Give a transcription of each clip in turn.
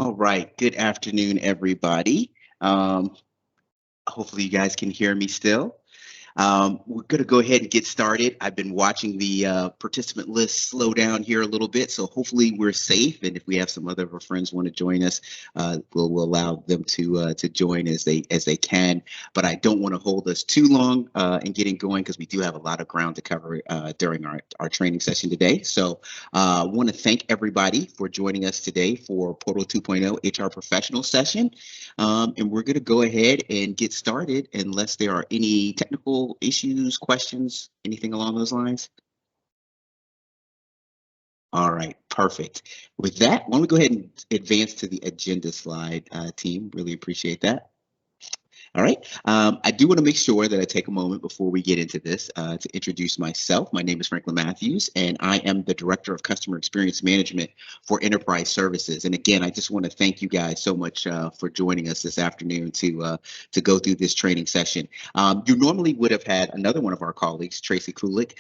All right. Good afternoon, everybody. Hopefully, you guys can hear me still. We're going to go ahead and get started. I've been watching the participant list slow down here a little bit, so hopefully we're safe. And if we have some other of our friends want to join us, we'll allow them to join as they can. But I don't want to hold us too long in getting going because we do have a lot of ground to cover during our training session today. So I want to thank everybody for joining us today for Portal 2.0 HR Professional session. And we're going to go ahead and get started unless there are any technical issues, questions, anything along those lines. All right, perfect. With that, why don't we go ahead and advance to the agenda slide, team? Really appreciate that. All right. I do want to make sure that I take a moment before we get into this to introduce myself. My name is Franklin Matthews, and I am the Director of Customer Experience Management for Enterprise Services. And again, I just want to thank you guys so much for joining us this afternoon to go through this training session. You normally would have had another one of our colleagues, Tracy Kulik,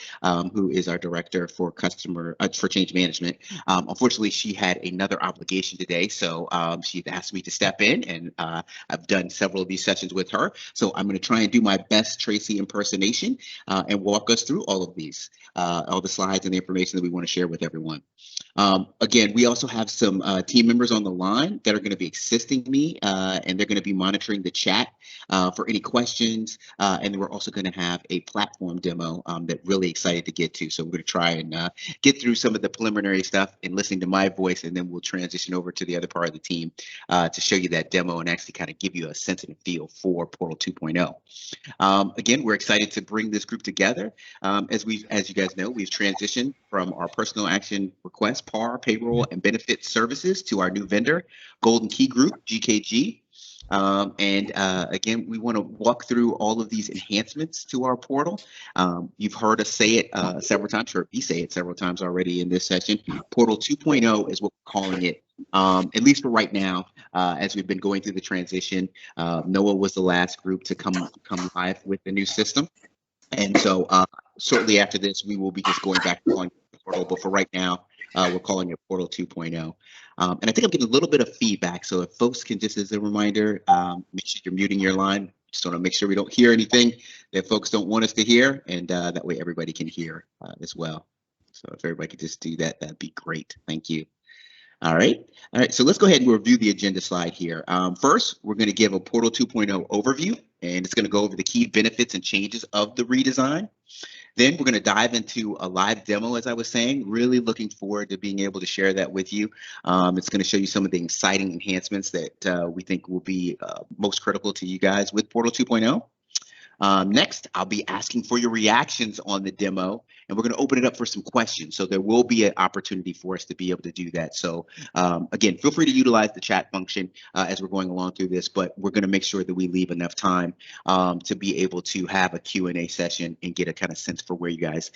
who is our Director for for Change Management. Unfortunately, she had another obligation today, so she asked me to step in, and I've done several of these sessions with her. So I'm going to try and do my best Tracy impersonation and walk us through all of these, all the slides and the information that we want to share with everyone. Again, we also have some team members on the line that are going to be assisting me, and they're going to be monitoring the chat for any questions. And we're also going to have a platform demo that really excited to get to. So we're going to try and get through some of the preliminary stuff and listening to my voice, and then we'll transition over to the other part of the team to show you that demo and actually kind of give you a sense and a feel for Portal 2.0. Again, we're excited to bring this group together. As you guys know, we've transitioned from our personal action request, PAR, payroll, and benefit services to our new vendor, Golden Key Group, GKG. Again, we want to walk through all of these enhancements to our portal. You've heard us say it several times, heard me say it several times already in this session. Portal 2.0 is what we're calling it, at least for right now, as we've been going through the transition. NOAA was the last group to come live with the new system. And so shortly after this, we will be just going back to calling it Portal. But for right now, we're calling it Portal 2.0. And I think I'm getting a little bit of feedback. So if folks can, just as a reminder, make sure you're muting your line. Just want to make sure we don't hear anything that folks don't want us to hear. And that way everybody can hear as well. So if everybody could just do that, that'd be great. Thank you. All right. So let's go ahead and review the agenda slide here. First, we're going to give a Portal 2.0 overview, and it's going to go over the key benefits and changes of the redesign. Then we're going to dive into a live demo, as I was saying, really looking forward to being able to share that with you. It's going to show you some of the exciting enhancements that we think will be most critical to you guys with Portal 2.0. Next, I'll be asking for your reactions on the demo, and we're going to open it up for some questions. So there will be an opportunity for us to be able to do that. So again, feel free to utilize the chat function as we're going along through this, but we're going to make sure that we leave enough time to be able to have a Q&A session and get a kind of sense for where you guys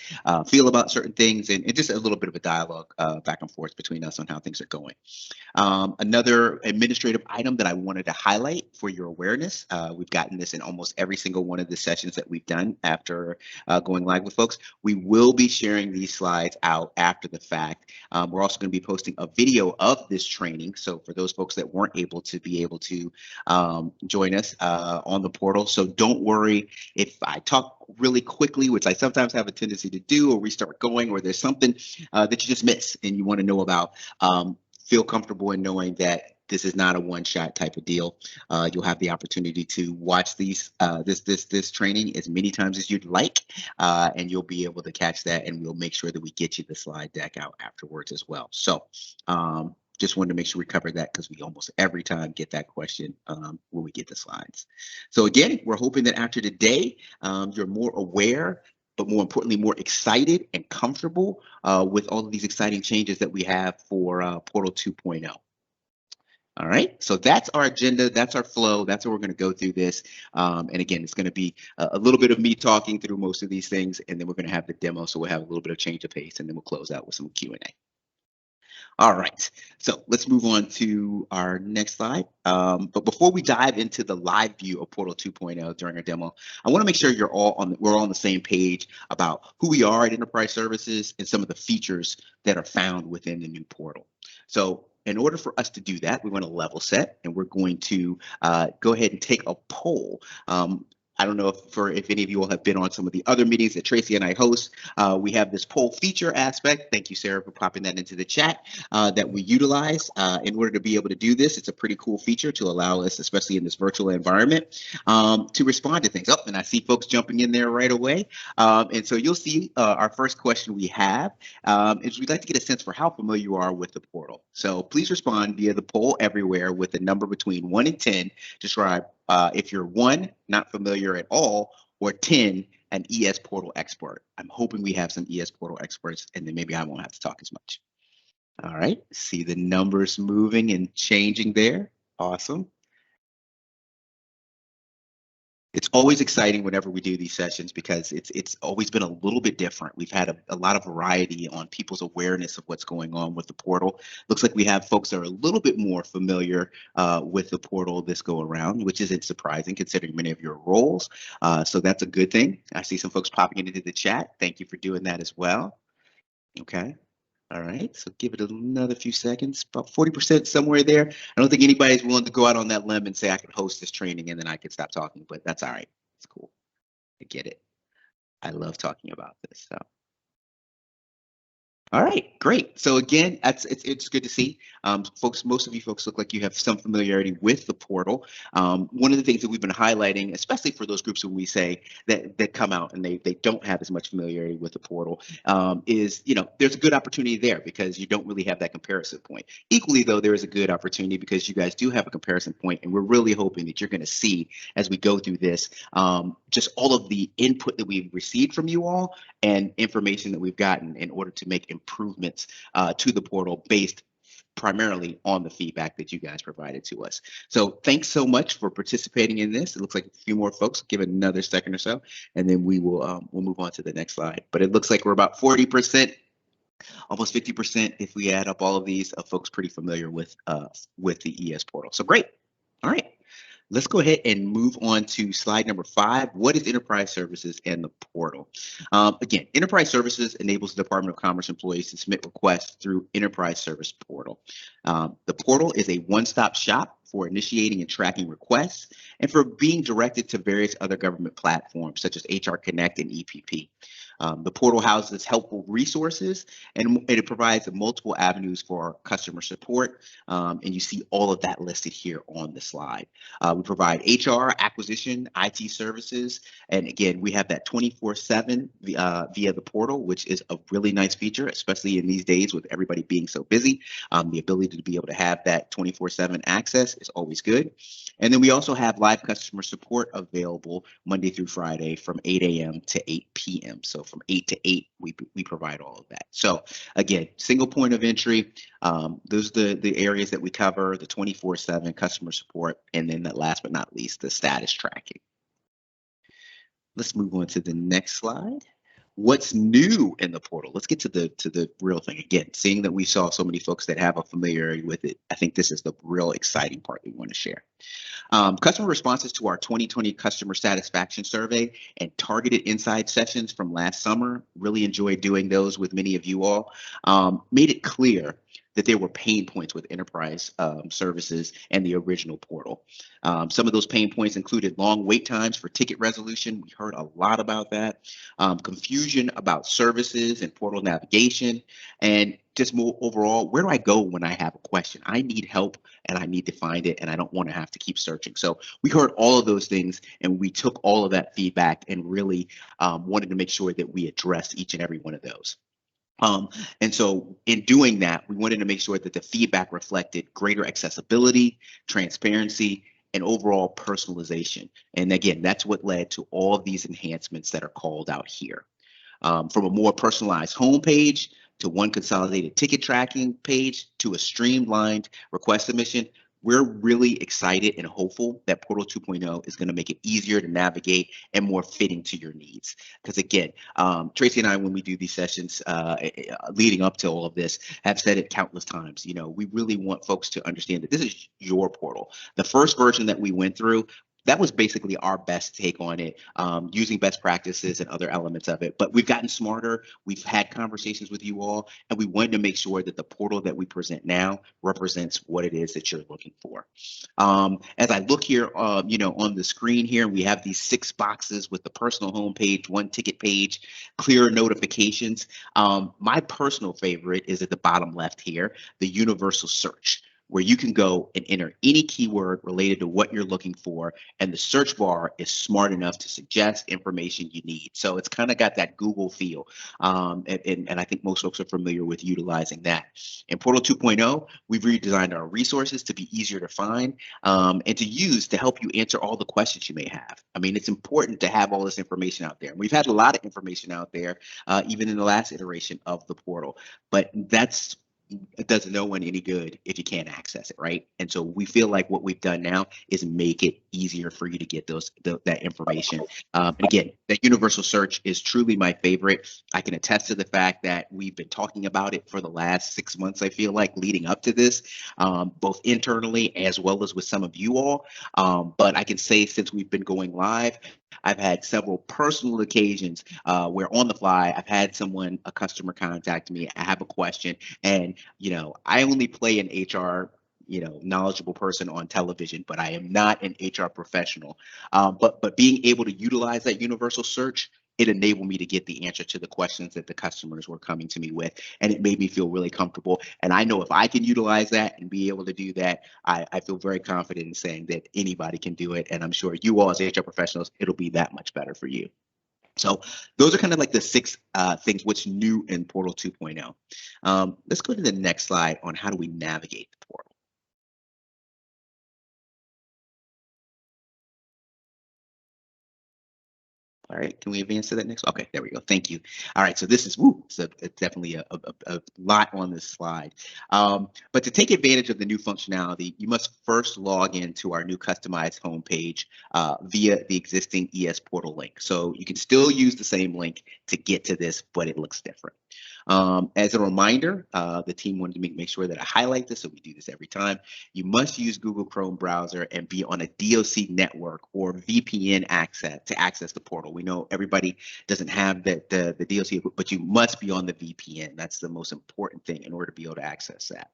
feel about certain things, and just a little bit of a dialogue back and forth between us on how things are going. Another administrative item that I wanted to highlight for your awareness, we've gotten this in almost every single one of the sessions that we've done after going live with folks. We will be sharing these slides out after the fact. We're also going to be posting a video of this training. So for those folks that weren't able to join us on the portal. So don't worry if I talk really quickly, which I sometimes have a tendency to do, or we start going, or there's something that you just miss and you want to know about. Feel comfortable in knowing that this is not a one-shot type of deal. You'll have the opportunity to watch this training as many times as you'd like, and you'll be able to catch that, and we'll make sure that we get you the slide deck out afterwards as well. So just wanted to make sure we cover that because we almost every time get that question when we get the slides. So again, we're hoping that after today, you're more aware, but more importantly, more excited and comfortable with all of these exciting changes that we have for Portal 2.0. All right, so that's our agenda, that's our flow, that's how we're going to go through this. And again, it's going to be a little bit of me talking through most of these things, and then we're going to have the demo, so we'll have a little bit of change of pace, and then we'll close out with some Q&A. All right, so let's move on to our next slide. But before we dive into the live view of Portal 2.0 during our demo, I want to make sure we're all on the same page about who we are at Enterprise Services and some of the features that are found within the new portal. So in order for us to do that, we want to level set, and we're going to go ahead and take a poll. I don't know if any of you all have been on some of the other meetings that Tracy and I host. We have this poll feature aspect. Thank you, Sarah, for popping that into the chat that we utilize in order to be able to do this. It's a pretty cool feature to allow us, especially in this virtual environment, to respond to things. Oh, and I see folks jumping in there right away. And so you'll see our first question we have is we'd like to get a sense for how familiar you are with the portal. So please respond via the poll everywhere with a number between 1 and 10. Describe if you're 1, not familiar at all, or 10, an ES portal expert. I'm hoping we have some ES portal experts, and then maybe I won't have to talk as much. All right, see the numbers moving and changing there. Awesome. It's always exciting whenever we do these sessions because it's always been a little bit different. We've had a lot of variety on people's awareness of what's going on with the portal. Looks like we have folks that are a little bit more familiar with the portal this go around, which isn't surprising considering many of your roles. So that's a good thing. I see some folks popping into the chat. Thank you for doing that as well. Okay. All right, so give it another few seconds, about 40% somewhere there. I don't think anybody's willing to go out on that limb and say I could host this training and then I could stop talking, but that's all right. It's cool. I get it. I love talking about this. So. All right, great. So again, it's good to see folks. Most of you folks look like you have some familiarity with the portal. One of the things that we've been highlighting, especially for those groups when we say that come out and they don't have as much familiarity with the portal, is there's a good opportunity there because you don't really have that comparison point. Equally though, there is a good opportunity because you guys do have a comparison point, and we're really hoping that you're going to see as we go through this just all of the input that we've received from you all and information that we've gotten in order to make improvements to the portal based primarily on the feedback that you guys provided to us. So thanks so much for participating in this. It looks like a few more folks. Give it another second or so, and then we'll move on to the next slide. But it looks like we're about 40%, almost 50% if we add up all of these folks pretty familiar with the ES portal. So great. All right. Let's go ahead and move on to slide number 5. What is enterprise services and the portal? Again, enterprise services enables the Department of Commerce employees to submit requests through enterprise service portal. The portal is a one-stop shop for initiating and tracking requests and for being directed to various other government platforms such as HR Connect and EPP. The portal houses helpful resources and it provides multiple avenues for customer support. And you see all of that listed here on the slide. We provide HR, acquisition, IT services. And again, we have that 24/7 via the portal, which is a really nice feature, especially in these days with everybody being so busy. The ability to be able to have that 24/7 access is always good. And then we also have live customer support available Monday through Friday from 8 a.m. to 8 p.m. So from 8 to 8, we provide all of that. So again, single point of entry. Those are the areas that we cover, the 24/7 customer support, and then that last but not least, the status tracking. Let's move on to the next slide. What's new in the portal? Let's get to the real thing. Again, seeing that we saw so many folks that have a familiarity with it, I think this is the real exciting part we want to share. Customer responses to our 2020 customer satisfaction survey and targeted inside sessions from last summer, really enjoyed doing those with many of you all, made it clear that there were pain points with enterprise services and the original portal. Some of those pain points included long wait times for ticket resolution. We heard a lot about that. Confusion about services and portal navigation, and just more overall, where do I go when I have a question? I need help and I need to find it and I don't want to have to keep searching. So we heard all of those things and we took all of that feedback and really wanted to make sure that we addressed each and every one of those. And so in doing that, we wanted to make sure that the feedback reflected greater accessibility, transparency, and overall personalization. And again, that's what led to all of these enhancements that are called out here. From a more personalized homepage to one consolidated ticket tracking page to a streamlined request submission, we're really excited and hopeful that Portal 2.0 is going to make it easier to navigate and more fitting to your needs. Because again, Tracy and I, when we do these sessions leading up to all of this, have said it countless times. We really want folks to understand that this is your portal. The first version that we went through, that was basically our best take on it, using best practices and other elements of it. But we've gotten smarter. We've had conversations with you all, and we wanted to make sure that the portal that we present now represents what it is that you're looking for. As I look here, on the screen here, we have these 6 boxes with the personal homepage, 1 ticket page, clear notifications. My personal favorite is at the bottom left here, the universal search, where you can go and enter any keyword related to what you're looking for, and the search bar is smart enough to suggest information you need. So it's kind of got that Google feel, and I think most folks are familiar with utilizing that. In Portal 2.0, we've redesigned our resources to be easier to find, and to use to help you answer all the questions you may have. I mean, it's important to have all this information out there. We've had a lot of information out there, even in the last iteration of the portal, but it does no one any good if you can't access it, right? And so we feel like what we've done now is make it easier for you to get that information. And again, that universal search is truly my favorite. I can attest to the fact that we've been talking about it for the last 6 months, I feel like, leading up to this, both internally as well as with some of you all. But I can say since we've been going live, I've had several personal occasions where on the fly, I've had a customer contact me. I have a question, and I only play an HR knowledgeable person on television, but I am not an HR professional. But being able to utilize that universal search, it enabled me to get the answer to the questions that the customers were coming to me with, and it made me feel really comfortable. And I know if I can utilize that and be able to do that, I feel very confident in saying that anybody can do it. And I'm sure you all as HR professionals, it'll be that much better for you. So those are kind of like the 6 things, what's new in Portal 2.0. Let's go to the next slide on how do we navigate the portal. All right, can we advance to that next? Okay, there we go. Thank you. All right, so this is so it's definitely a lot on this slide. But to take advantage of the new functionality, you must first log into our new customized homepage via the existing ES portal link. So you can still use the same link to get to this, but it looks different. As a reminder, the team wanted to make sure that I highlight this, so we do this every time. You must use Google Chrome browser and be on a DOC network or VPN access to access the portal. We know everybody doesn't have the DOC, but you must be on the VPN. That's the most important thing in order to be able to access that.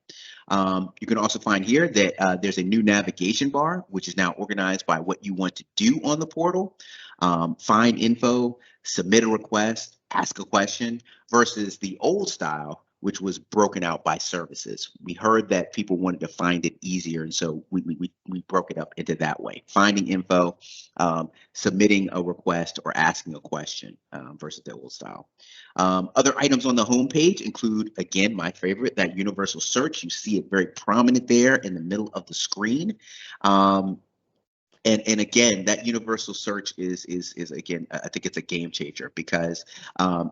You can also find here that there's a new navigation bar, which is now organized by what you want to do on the portal. Find info, submit a request, ask a question, versus the old style, which was broken out by services. We heard that people wanted to find it easier, and so we broke it up into that way. Finding info, submitting a request, or asking a question versus the old style. Other items on the homepage include, again, my favorite, that universal search. You see it very prominent there in the middle of the screen. And again, that universal search is again, I think it's a game changer because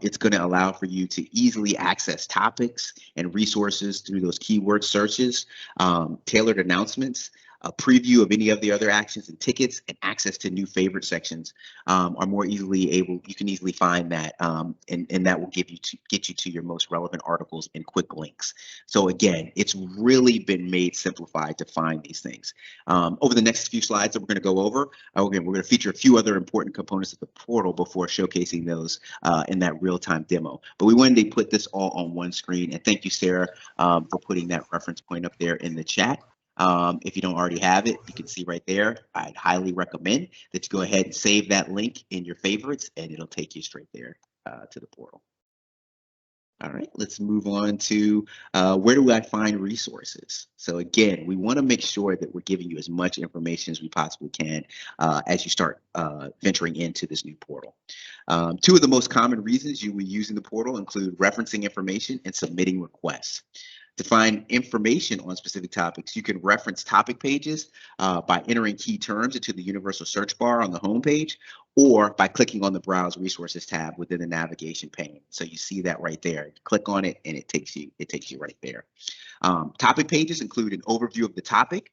it's going to allow for you to easily access topics and resources through those keyword searches, tailored announcements, a preview of any of the other actions and tickets, and access to new favorite sections are more easily able. You can easily find that, and that will get you to your most relevant articles and quick links. So again, it's really been made simplified to find these things. Over the next few slides that we're going to go over, again, we're going to feature a few other important components of the portal before showcasing those in that real-time demo. But we wanted to put this all on one screen, and thank you, Sarah, for putting that reference point up there in the chat. If you don't already have it, you can see right there. I'd highly recommend that you go ahead and save that link in your favorites, and it'll take you straight there to the portal. All right, let's move on to where do I find resources? So again, we want to make sure that we're giving you as much information as we possibly can as you start venturing into this new portal. 2 of the most common reasons you will be using the portal include referencing information and submitting requests. To find information on specific topics, you can reference topic pages by entering key terms into the universal search bar on the homepage, or by clicking on the Browse Resources tab within the navigation pane. So you see that right there. Click on it, and it takes you right there. Topic pages include an overview of the topic,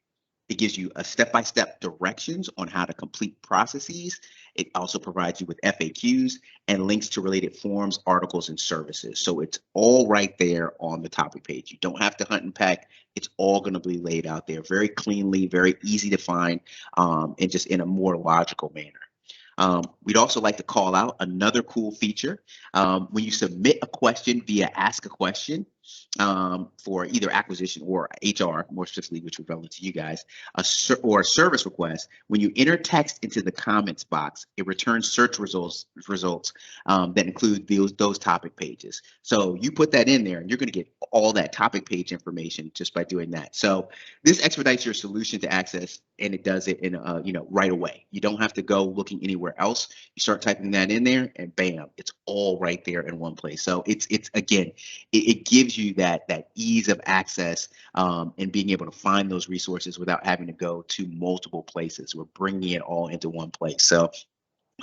It gives you a step-by-step directions on how to complete processes. It also provides you with FAQs and links to related forms, articles, and services. So it's all right there on the topic page. You don't have to hunt and peck. It's all going to be laid out there very cleanly, very easy to find, and just in a more logical manner. We'd also like to call out another cool feature. When you submit a question via Ask a Question for either acquisition or HR, more specifically, which would relevant to you guys, or a service request, when you enter text into the comments box, it returns search results that include those topic pages. So you put that in there, and you're going to get all that topic page information just by doing that. So this expedites your solution to access, and it does it in right away. You don't have to go looking anywhere else. You start typing that in there, and bam, it's all right there in one place. So it's again, it gives you that ease of access and being able to find those resources without having to go to multiple places. We're bringing it all into one place. So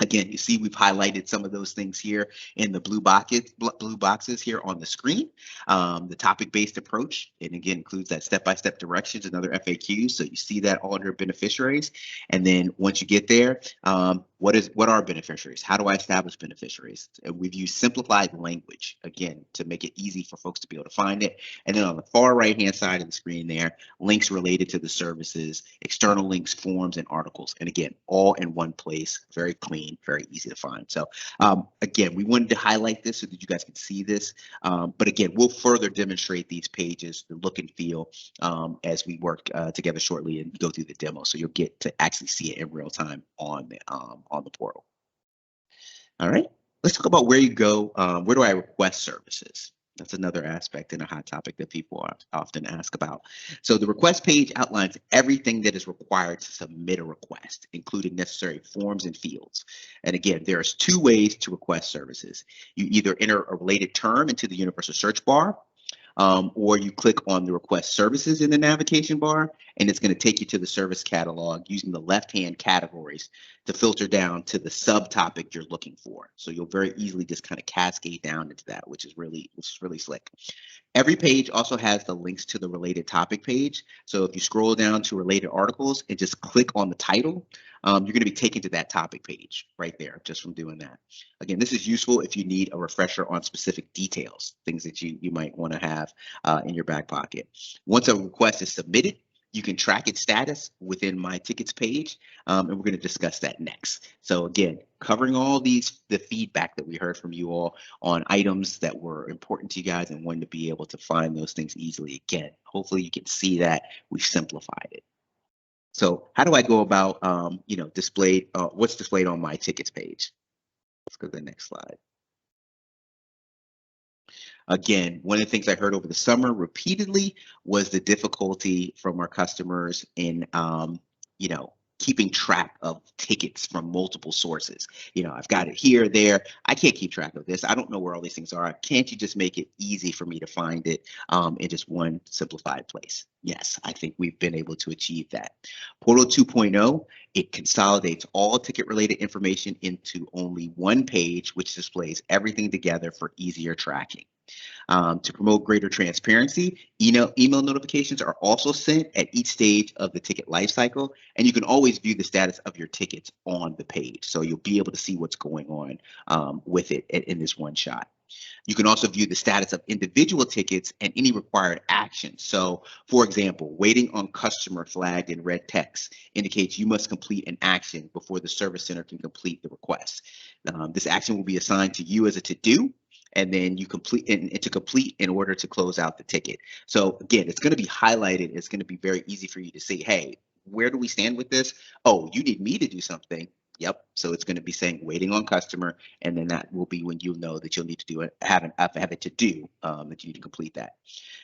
again, you see we've highlighted some of those things here in the blue boxes here on the screen. The topic-based approach, and again, includes that step-by-step directions and other FAQs. So you see that all under beneficiaries. And then once you get there, what are beneficiaries? How do I establish beneficiaries? And we've used simplified language, again, to make it easy for folks to be able to find it. And then on the far right-hand side of the screen there, links related to the services, external links, forms, and articles. And again, all in one place, very clean, very easy to find. So again, we wanted to highlight this so that you guys can see this. But again, we'll further demonstrate these pages, the look and feel, as we work together shortly and go through the demo. So you'll get to actually see it in real time on the portal. All right, let's talk about where you go. Where do I request services? That's another aspect and a hot topic that people often ask about. So the request page outlines everything that is required to submit a request, including necessary forms and fields. And again, there's two ways to request services. You either enter a related term into the universal search bar, or you click on the request services in the navigation bar, and it's going to take you to the service catalog using the left-hand categories to filter down to the subtopic you're looking for. So you'll very easily just kind of cascade down into that, which is really slick. Every page also has the links to the related topic page. So if you scroll down to related articles and just click on the title, you're going to be taken to that topic page right there just from doing that. Again, this is useful if you need a refresher on specific details, things that you might want to have in your back pocket. Once a request is submitted, you can track its status within My Tickets page, and we're going to discuss that next. So again, covering all the feedback that we heard from you all on items that were important to you guys and wanting to be able to find those things easily. Again, hopefully you can see that we've simplified it. So how do I go about, what's displayed on My Tickets page? Let's go to the next slide. Again, one of the things I heard over the summer repeatedly was the difficulty from our customers in, keeping track of tickets from multiple sources. I've got it here, there. I can't keep track of this. I don't know where all these things are. Can't you just make it easy for me to find it in just one simplified place? Yes, I think we've been able to achieve that. Portal 2.0, it consolidates all ticket-related information into only one page, which displays everything together for easier tracking. To promote greater transparency, email notifications are also sent at each stage of the ticket lifecycle, and you can always view the status of your tickets on the page. So you'll be able to see what's going on with it in this one shot. You can also view the status of individual tickets and any required action. So, for example, waiting on customer flagged in red text indicates you must complete an action before the service center can complete the request. This action will be assigned to you as a to-do, and then you complete and to complete in order to close out the ticket. So again, it's going to be highlighted. It's going to be very easy for you to see, hey, where do we stand with this? Oh, you need me to do something. Yep. So it's going to be saying waiting on customer, and then that will be when you'll know that you'll need to do it, have it to do that you need to complete that.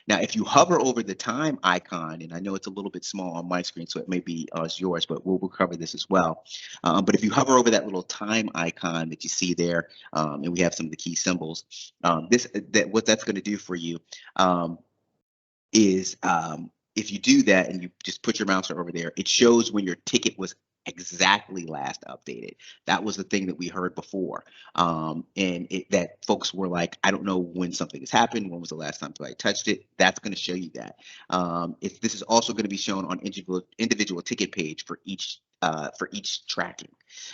Now, if you hover over the time icon, and I know it's a little bit small on my screen, so it may be as yours, but we'll cover this as well. But if you hover over that little time icon that you see there, and we have some of the key symbols, what that's going to do for you is if you do that and you just put your mouse over there, it shows when your ticket was exactly last updated. That was the thing that we heard before. That folks were like, I don't know when something has happened. When was the last time I touched it? That's going to show you that. This is also going to be shown on individual ticket page for each tracking,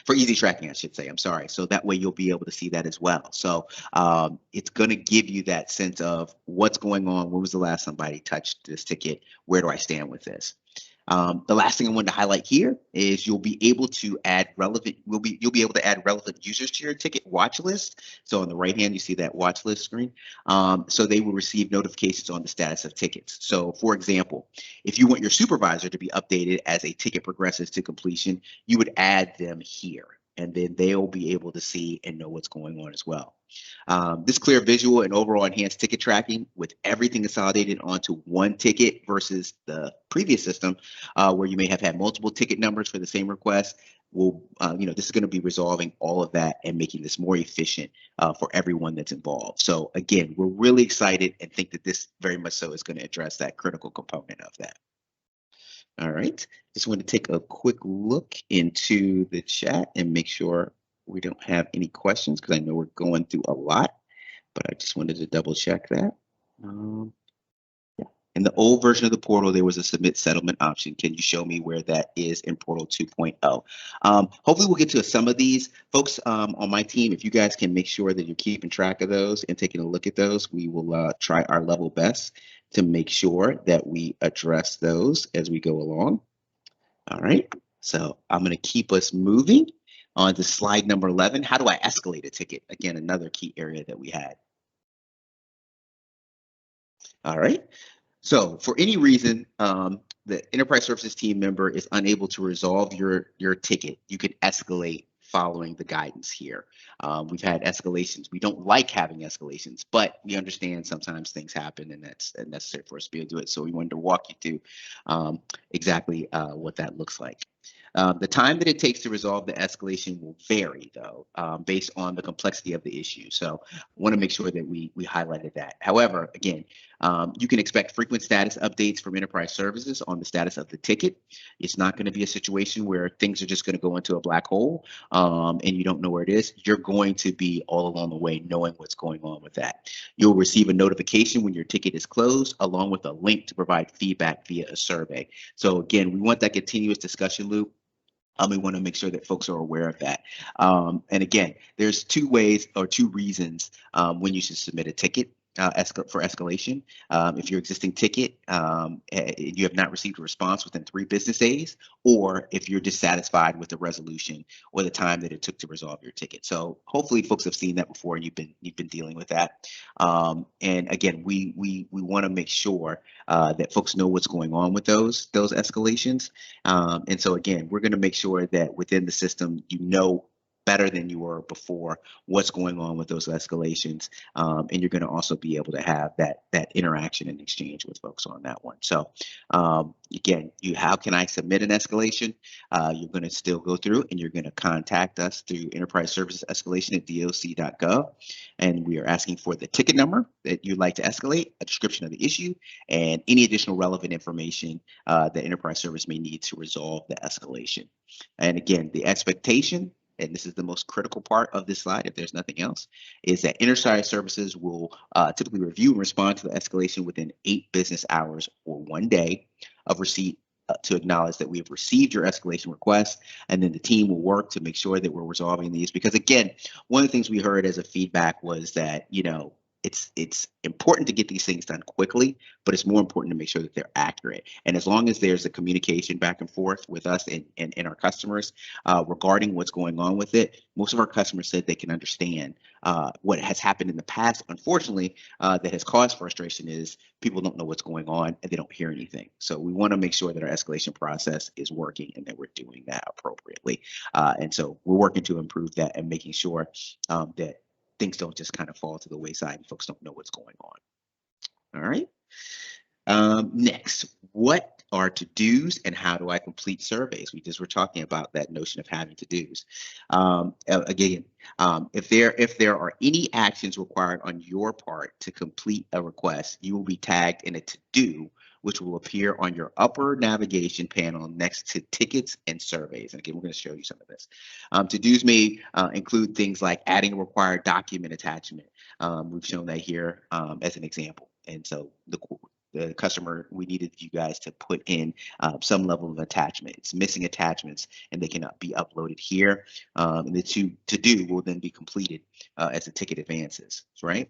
for easy tracking, I should say. I'm sorry. So that way you'll be able to see that as well. So it's going to give you that sense of what's going on. When was the last somebody touched this ticket? Where do I stand with this? The last thing I wanted to highlight here is you'll be able to add relevant. You'll be able to add relevant users to your ticket watch list. So on the right hand, you see that watch list screen. So they will receive notifications on the status of tickets. So for example, if you want your supervisor to be updated as a ticket progresses to completion, you would add them here, and then they'll be able to see and know what's going on as well. This clear visual and overall enhanced ticket tracking with everything consolidated onto one ticket versus the previous system where you may have had multiple ticket numbers for the same request will, this is going to be resolving all of that and making this more efficient for everyone that's involved. So again, we're really excited and think that this very much so is going to address that critical component of that. All right, just want to take a quick look into the chat and make sure we don't have any questions because I know we're going through a lot, but I just wanted to double check that. In the old version of the portal, there was a submit settlement option. Can you show me where that is in Portal 2.0? Hopefully we'll get to some of these. Folks on my team, if you guys can make sure that you're keeping track of those and taking a look at those, we will try our level best to make sure that we address those as we go along. All right, so I'm going to keep us moving on to slide number 11. How do I escalate a ticket? Again, another key area that we had. All right. So for any reason, the enterprise services team member is unable to resolve your ticket, you can escalate following the guidance here. We've had escalations. We don't like having escalations, but we understand sometimes things happen and that's necessary for us to be able to do it. So we wanted to walk you through exactly what that looks like. The time that it takes to resolve the escalation will vary, though, based on the complexity of the issue. So I want to make sure that we highlighted that. However, again, you can expect frequent status updates from enterprise services on the status of the ticket. It's not going to be a situation where things are just going to go into a black hole and you don't know where it is. You're going to be all along the way knowing what's going on with that. You'll receive a notification when your ticket is closed, along with a link to provide feedback via a survey. So again, we want that continuous discussion loop. We want to make sure that folks are aware of that. And again, there's two ways or two reasons when you should submit a ticket for escalation. If your existing ticket, you have not received a response within 3 business days, or if you're dissatisfied with the resolution or the time that it took to resolve your ticket. So hopefully folks have seen that before and you've been dealing with that. And again, we want to make sure that folks know what's going on with those escalations. And so again, we're going to make sure that within the system, you know better than you were before what's going on with those escalations, and you're going to also be able to have that interaction and exchange with folks on that one. So again, how can I submit an escalation? You're going to still go through and you're going to contact us through enterprise services escalation at doc.gov, and we are asking for the ticket number that you'd like to escalate, a description of the issue, and any additional relevant information that enterprise service may need to resolve the escalation. And again, the expectation, and this is the most critical part of this slide, if there's nothing else, is that enterprise services will typically review and respond to the escalation within 8 business hours or 1 day of receipt to acknowledge that we have received your escalation request, and then the team will work to make sure that we're resolving these. Because again, one of the things we heard as a feedback was that, it's important to get these things done quickly, but it's more important to make sure that they're accurate. And as long as there's a communication back and forth with us and our customers regarding what's going on with it, most of our customers said they can understand what has happened in the past, unfortunately, that has caused frustration is people don't know what's going on and they don't hear anything. So we want to make sure that our escalation process is working and that we're doing that appropriately. And so we're working to improve that and making sure that things don't just kind of fall to the wayside and folks don't know what's going on. All right. Next, what are to-dos and how do I complete surveys? We just were talking about that notion of having to-dos. Again, if there are any actions required on your part to complete a request, you will be tagged in a to-do which will appear on your upper navigation panel next to tickets and surveys. And again, we're going to show you some of this. To-dos may include things like adding a required document attachment. We've shown that here as an example. And so the customer, we needed you guys to put in some level of attachment. It's missing attachments, and they cannot be uploaded here. And the to-do will then be completed as the ticket advances, right?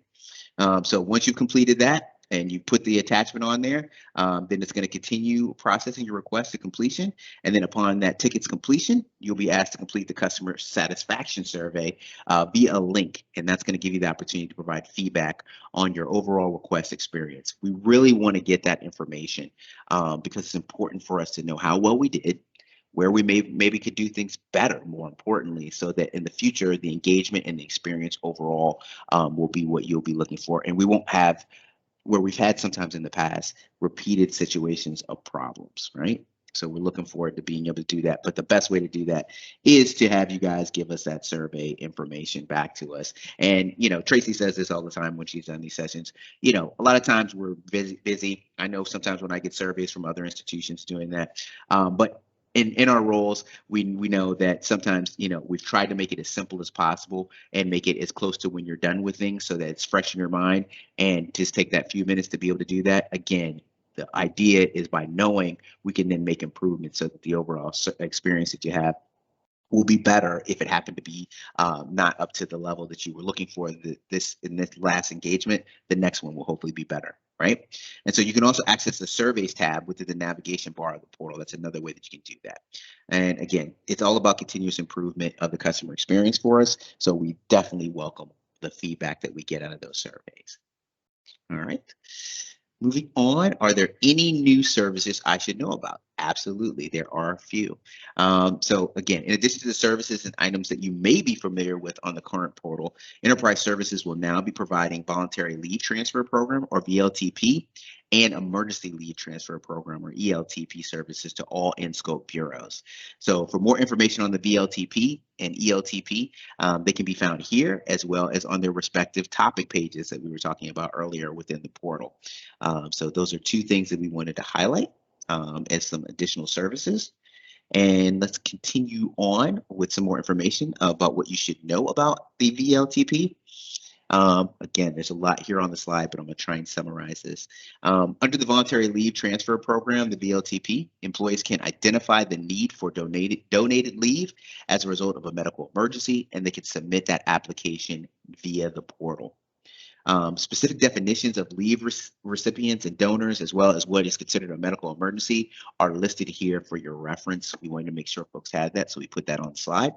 So once you've completed that and you put the attachment on there, then it's going to continue processing your request to completion. And then upon that ticket's completion, you'll be asked to complete the customer satisfaction survey via a link. And that's going to give you the opportunity to provide feedback on your overall request experience. We really want to get that information because it's important for us to know how well we did, where we maybe could do things better, more importantly, so that in the future, the engagement and the experience overall will be what you'll be looking for. And we won't have, where we've had sometimes in the past, repeated situations of problems, right? So we're looking forward to being able to do that. But the best way to do that is to have you guys give us that survey information back to us. And, you know, Tracy says this all the time when she's done these sessions. You know, a lot of times we're busy. I know sometimes when I get surveys from other institutions doing that, but in our roles, we know that sometimes, you know, we've tried to make it as simple as possible and make it as close to when you're done with things so that it's fresh in your mind, and just take that few minutes to be able to do that. Again, the idea is by knowing, we can then make improvements so that the overall experience that you have will be better. If it happened to be not up to the level that you were looking for in this last engagement, the next one will hopefully be better, right? And so you can also access the surveys tab within the navigation bar of the portal. That's another way that you can do that. And again, it's all about continuous improvement of the customer experience for us. So we definitely welcome the feedback that we get out of those surveys. All right. Moving on, are there any new services I should know about? Absolutely, there are a few. So again, in addition to the services and items that you may be familiar with on the current portal, Enterprise Services will now be providing Voluntary Leave Transfer Program, or VLTP, and Emergency Leave Transfer Program, or ELTP, services to all in-scope bureaus. So for more information on the VLTP and ELTP, they can be found here, as well as on their respective topic pages that we were talking about earlier within the portal. So those are two things that we wanted to highlight as some additional services. And let's continue on with some more information about what you should know about the VLTP. Again, there's a lot here on the slide, but I'm going to try and summarize this. Under the Voluntary Leave Transfer Program, the VLTP, employees can identify the need for donated leave as a result of a medical emergency, and they can submit that application via the portal. Specific definitions of leave recipients and donors, as well as what is considered a medical emergency, are listed here for your reference. We wanted to make sure folks had that, so we put that on the slide.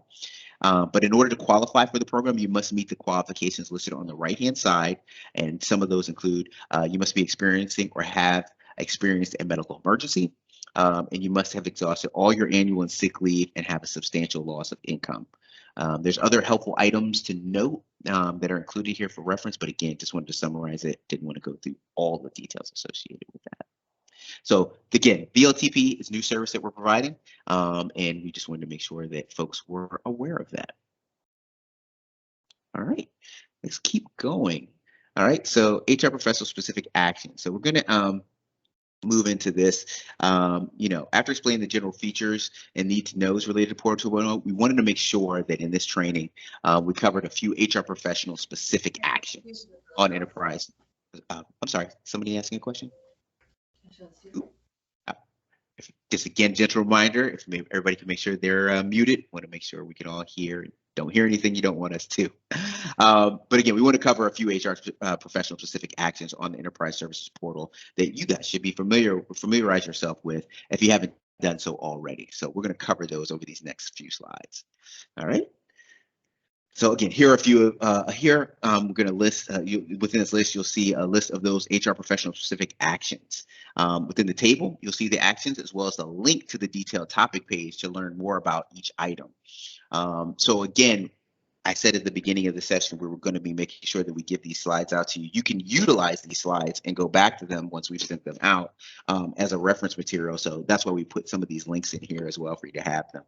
But in order to qualify for the program, you must meet the qualifications listed on the right-hand side, and some of those include you must be experiencing or have experienced a medical emergency, and you must have exhausted all your annual and sick leave and have a substantial loss of income. There's other helpful items to note that are included here for reference, but again, just wanted to summarize it. Didn't want to go through all the details associated with that. So again, VLTP is a new service that we're providing, and we just wanted to make sure that folks were aware of that. All right, let's keep going. All right, so HR professional specific action. So we're going to move into this. You know, after explaining the general features and need to knows related to Portal 2.0, we wanted to make sure that in this training, we covered a few HR professional specific actions on enterprise. I'm sorry, somebody asking a question? Just again, gentle reminder, if everybody can make sure they're muted, want to make sure we can all hear. Don't hear anything you don't want us to. But again, we want to cover a few HR professional specific actions on the Enterprise Services Portal that you guys should be familiarize yourself with if you haven't done so already. So we're going to cover those over these next few slides. All right. So again, here are a few. Here we're going to list within this list. You'll see a list of those HR professional specific actions. Within the table, you'll see the actions as well as a link to the detailed topic page to learn more about each item. So again, I said at the beginning of the session, we were going to be making sure that we give these slides out to you. You can utilize these slides and go back to them once we've sent them out as a reference material. So that's why we put some of these links in here as well for you to have them.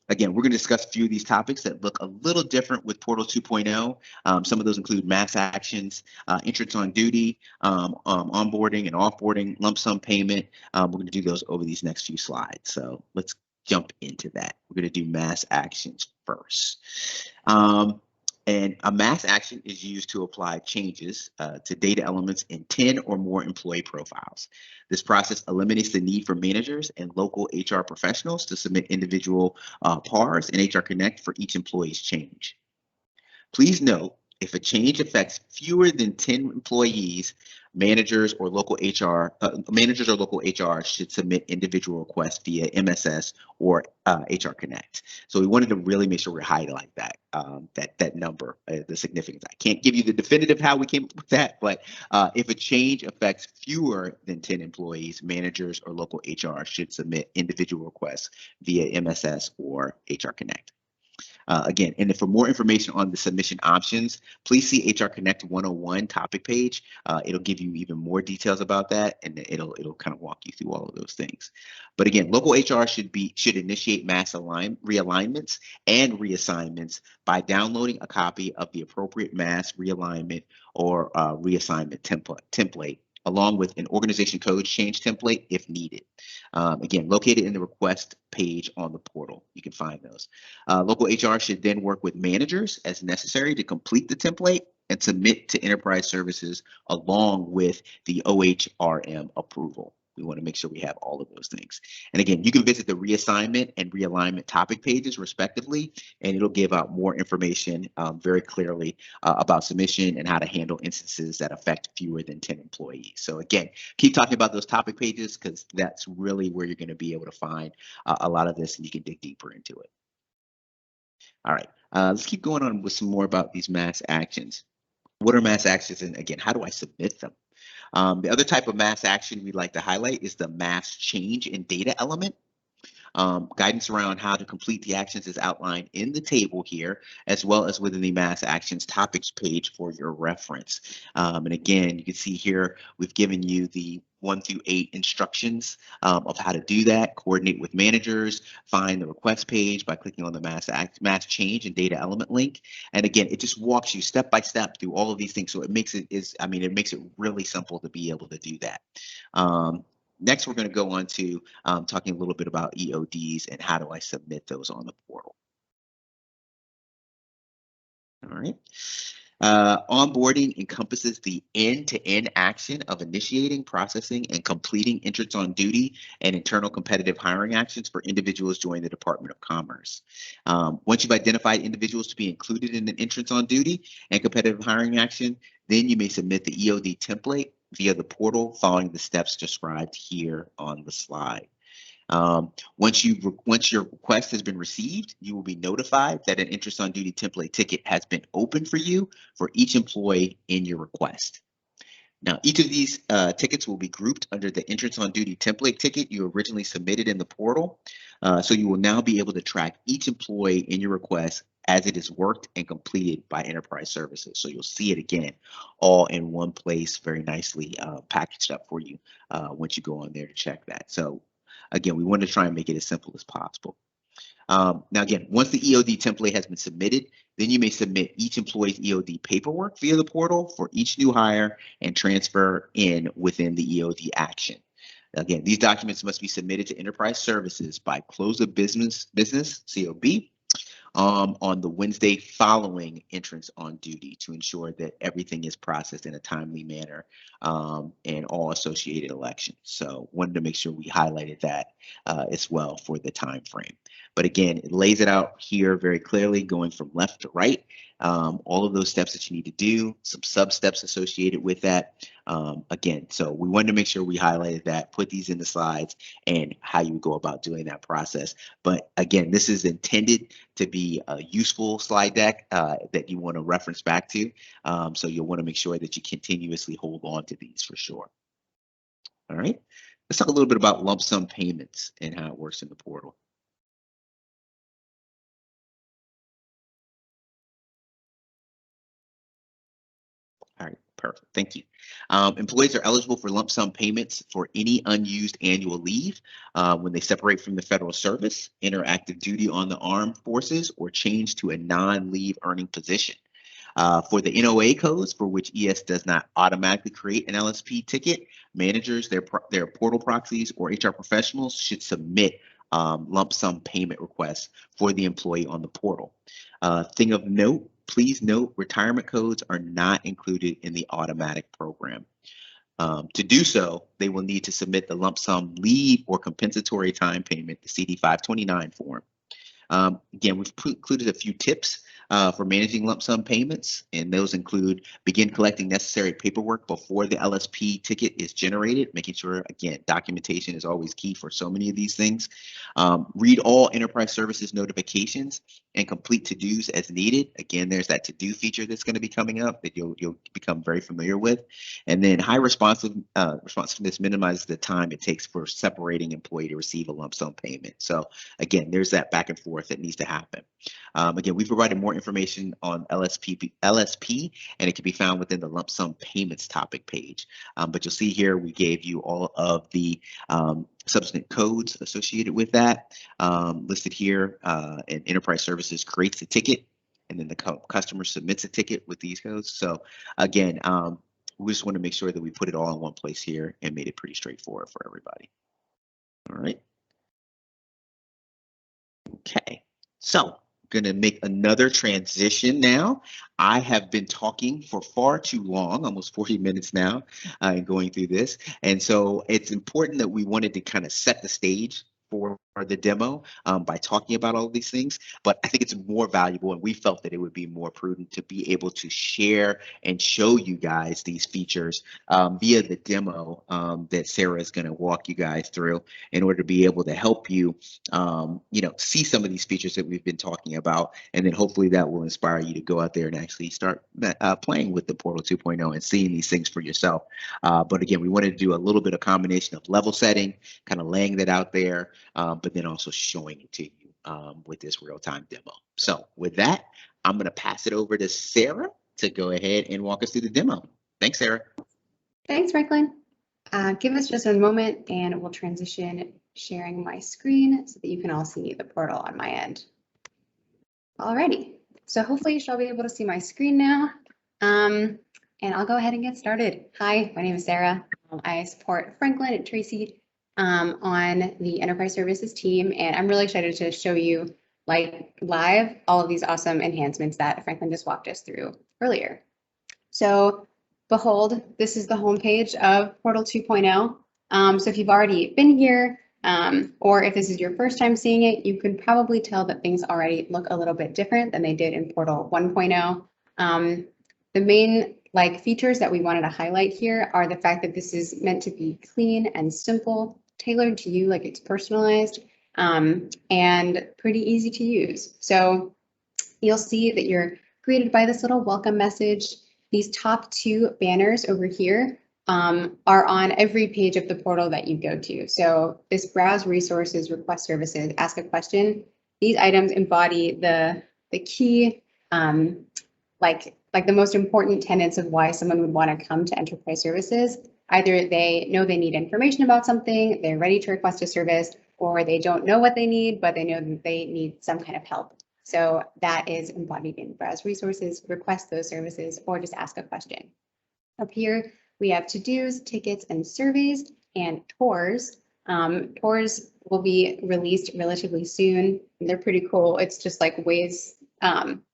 Again, we're going to discuss a few of these topics that look a little different with Portal 2.0. Some of those include mass actions, entrance on duty, onboarding and offboarding, lump sum payment. We're going to do those over these next few slides. So let's jump into that. We're going to do mass actions first. And a mass action is used to apply changes to data elements in 10 or more employee profiles. This process eliminates the need for managers and local HR professionals to submit individual PARs in HR Connect for each employee's change. Please note, if a change affects fewer than 10 employees, managers or local HR should submit individual requests via MSS or HR Connect. So we wanted to really make sure we highlight that that number, the significance. I can't give you the definitive how we came up with that, but if a change affects fewer than 10 employees, managers or local HR should submit individual requests via MSS or HR Connect. Again, and for more information on the submission options, please see HR Connect 101 topic page. It'll give you even more details about that, and it'll kind of walk you through all of those things. But again, local HR should initiate mass realignments and reassignments by downloading a copy of the appropriate mass realignment or reassignment template along with an organization code change template if needed. Again, located in the request page on the portal. You can find those. Local HR should then work with managers as necessary to complete the template and submit to enterprise services along with the OHRM approval. We want to make sure we have all of those things. And again, you can visit the reassignment and realignment topic pages respectively, and it'll give out more information very clearly about submission and how to handle instances that affect fewer than 10 employees. So again, keep talking about those topic pages because that's really where you're going to be able to find a lot of this and you can dig deeper into it. All right, let's keep going on with some more about these mass actions. What are mass actions, and again, how do I submit them? The other type of mass action we'd like to highlight is the mass change in data element. Guidance around how to complete the actions is outlined in the table here, as well as within the mass actions topics page for your reference. And again, you can see here, we've given you the 1 through 8 instructions of how to do that, coordinate with managers, find the request page by clicking on the mass change and data element link. And again, it just walks you step by step through all of these things. So it makes it really simple to be able to do that. Next, we're going to go on to talking a little bit about EODs and how do I submit those on the portal. All right. Onboarding encompasses the end-to-end action of initiating, processing, and completing entrance on duty and internal competitive hiring actions for individuals joining the Department of Commerce. Once you've identified individuals to be included in an entrance on duty and competitive hiring action, then you may submit the EOD template via the portal following the steps described here on the slide. Once your request has been received, you will be notified that an interest on duty template ticket has been opened for you for each employee in your request. Now, each of these tickets will be grouped under the entrance on duty template ticket you originally submitted in the portal. So you will now be able to track each employee in your request as it is worked and completed by enterprise services. So you'll see it again, all in one place, very nicely packaged up for you once you go on there to check that. So again, we want to try and make it as simple as possible. Now, again, once the EOD template has been submitted, then you may submit each employee's EOD paperwork via the portal for each new hire and transfer in within the EOD action. Again, these documents must be submitted to enterprise services by close of business COB, on the Wednesday following entrance on duty to ensure that everything is processed in a timely manner and all associated elections. So wanted to make sure we highlighted that as well for the time frame. But again, it lays it out here very clearly, going from left to right. All of those steps that you need to do, some sub steps associated with that. Again, so we wanted to make sure we highlighted that, put these in the slides and how you go about doing that process. But again, this is intended to be a useful slide deck that you want to reference back to. So you'll want to make sure that you continuously hold on to these for sure. All right, let's talk a little bit about lump sum payments and how it works in the portal. Perfect. Thank you. Employees are eligible for lump sum payments for any unused annual leave when they separate from the federal service, enter active duty on the armed forces, or change to a non-leave earning position. For the NOAA codes, for which ES does not automatically create an LSP ticket, managers, their portal proxies, or HR professionals should submit lump sum payment requests for the employee on the portal. Thing of note, please note retirement codes are not included in the automatic program. To do so, they will need to submit the lump sum leave or compensatory time payment, the CD 529 form. Again, we've included a few tips for managing lump sum payments, and those include begin collecting necessary paperwork before the LSP ticket is generated, making sure, again, documentation is always key for so many of these things. Read all enterprise services notifications and complete to-dos as needed. Again, there's that to-do feature that's going to be coming up that you'll become very familiar with. And then high responsiveness minimizes the time it takes for separating employee to receive a lump sum payment. So again, there's that back and forth that needs to happen. Again, we provided more information on LSP, and it can be found within the lump sum payments topic page. But you'll see here, we gave you all of the subsequent codes associated with that listed here, and enterprise services creates the ticket, and then the customer submits a ticket with these codes. So again, we just want to make sure that we put it all in one place here and made it pretty straightforward for everybody. All right. Okay, so I'm gonna make another transition now. I have been talking for far too long, almost 40 minutes now, going through this. And so it's important that we wanted to kind of set the stage for the demo by talking about all of these things. But I think it's more valuable, and we felt that it would be more prudent to be able to share and show you guys these features via the demo that Sarah is going to walk you guys through in order to be able to help you, see some of these features that we've been talking about, and then hopefully that will inspire you to go out there and actually start playing with the Portal 2.0 and seeing these things for yourself. But again, we wanted to do a little bit of combination of level setting, kind of laying that out there, but then also showing it to you with this real-time demo. So with that, I'm going to pass it over to Sarah to go ahead and walk us through the demo. Thanks, Sarah. Thanks, Franklin. Give us just a moment and we'll transition sharing my screen so that you can all see the portal on my end. Alrighty, so hopefully you shall be able to see my screen now. And I'll go ahead and get started. Hi, my name is Sarah. I support Franklin and Tracy on the enterprise services team, and I'm really excited to show you live all of these awesome enhancements that Franklin just walked us through earlier. So behold, this is the homepage of Portal 2.0. So if you've already been here, or if this is your first time seeing it, you can probably tell that things already look a little bit different than they did in Portal 1.0. The main features that we wanted to highlight here are the fact that this is meant to be clean and simple, tailored to you, it's personalized, and pretty easy to use. So you'll see that you're greeted by this little welcome message. These top two banners over here are on every page of the portal that you go to. So this browse resources, request services, ask a question. These items embody the key, the most important tenets of why someone would want to come to enterprise services. Either they know they need information about something, they're ready to request a service, or they don't know what they need, but they know that they need some kind of help. So that is embodied in browse resources, request those services, or just ask a question. Up here, we have to-dos, tickets, and surveys, and tours. Tours will be released relatively soon. They're pretty cool. It's just ways,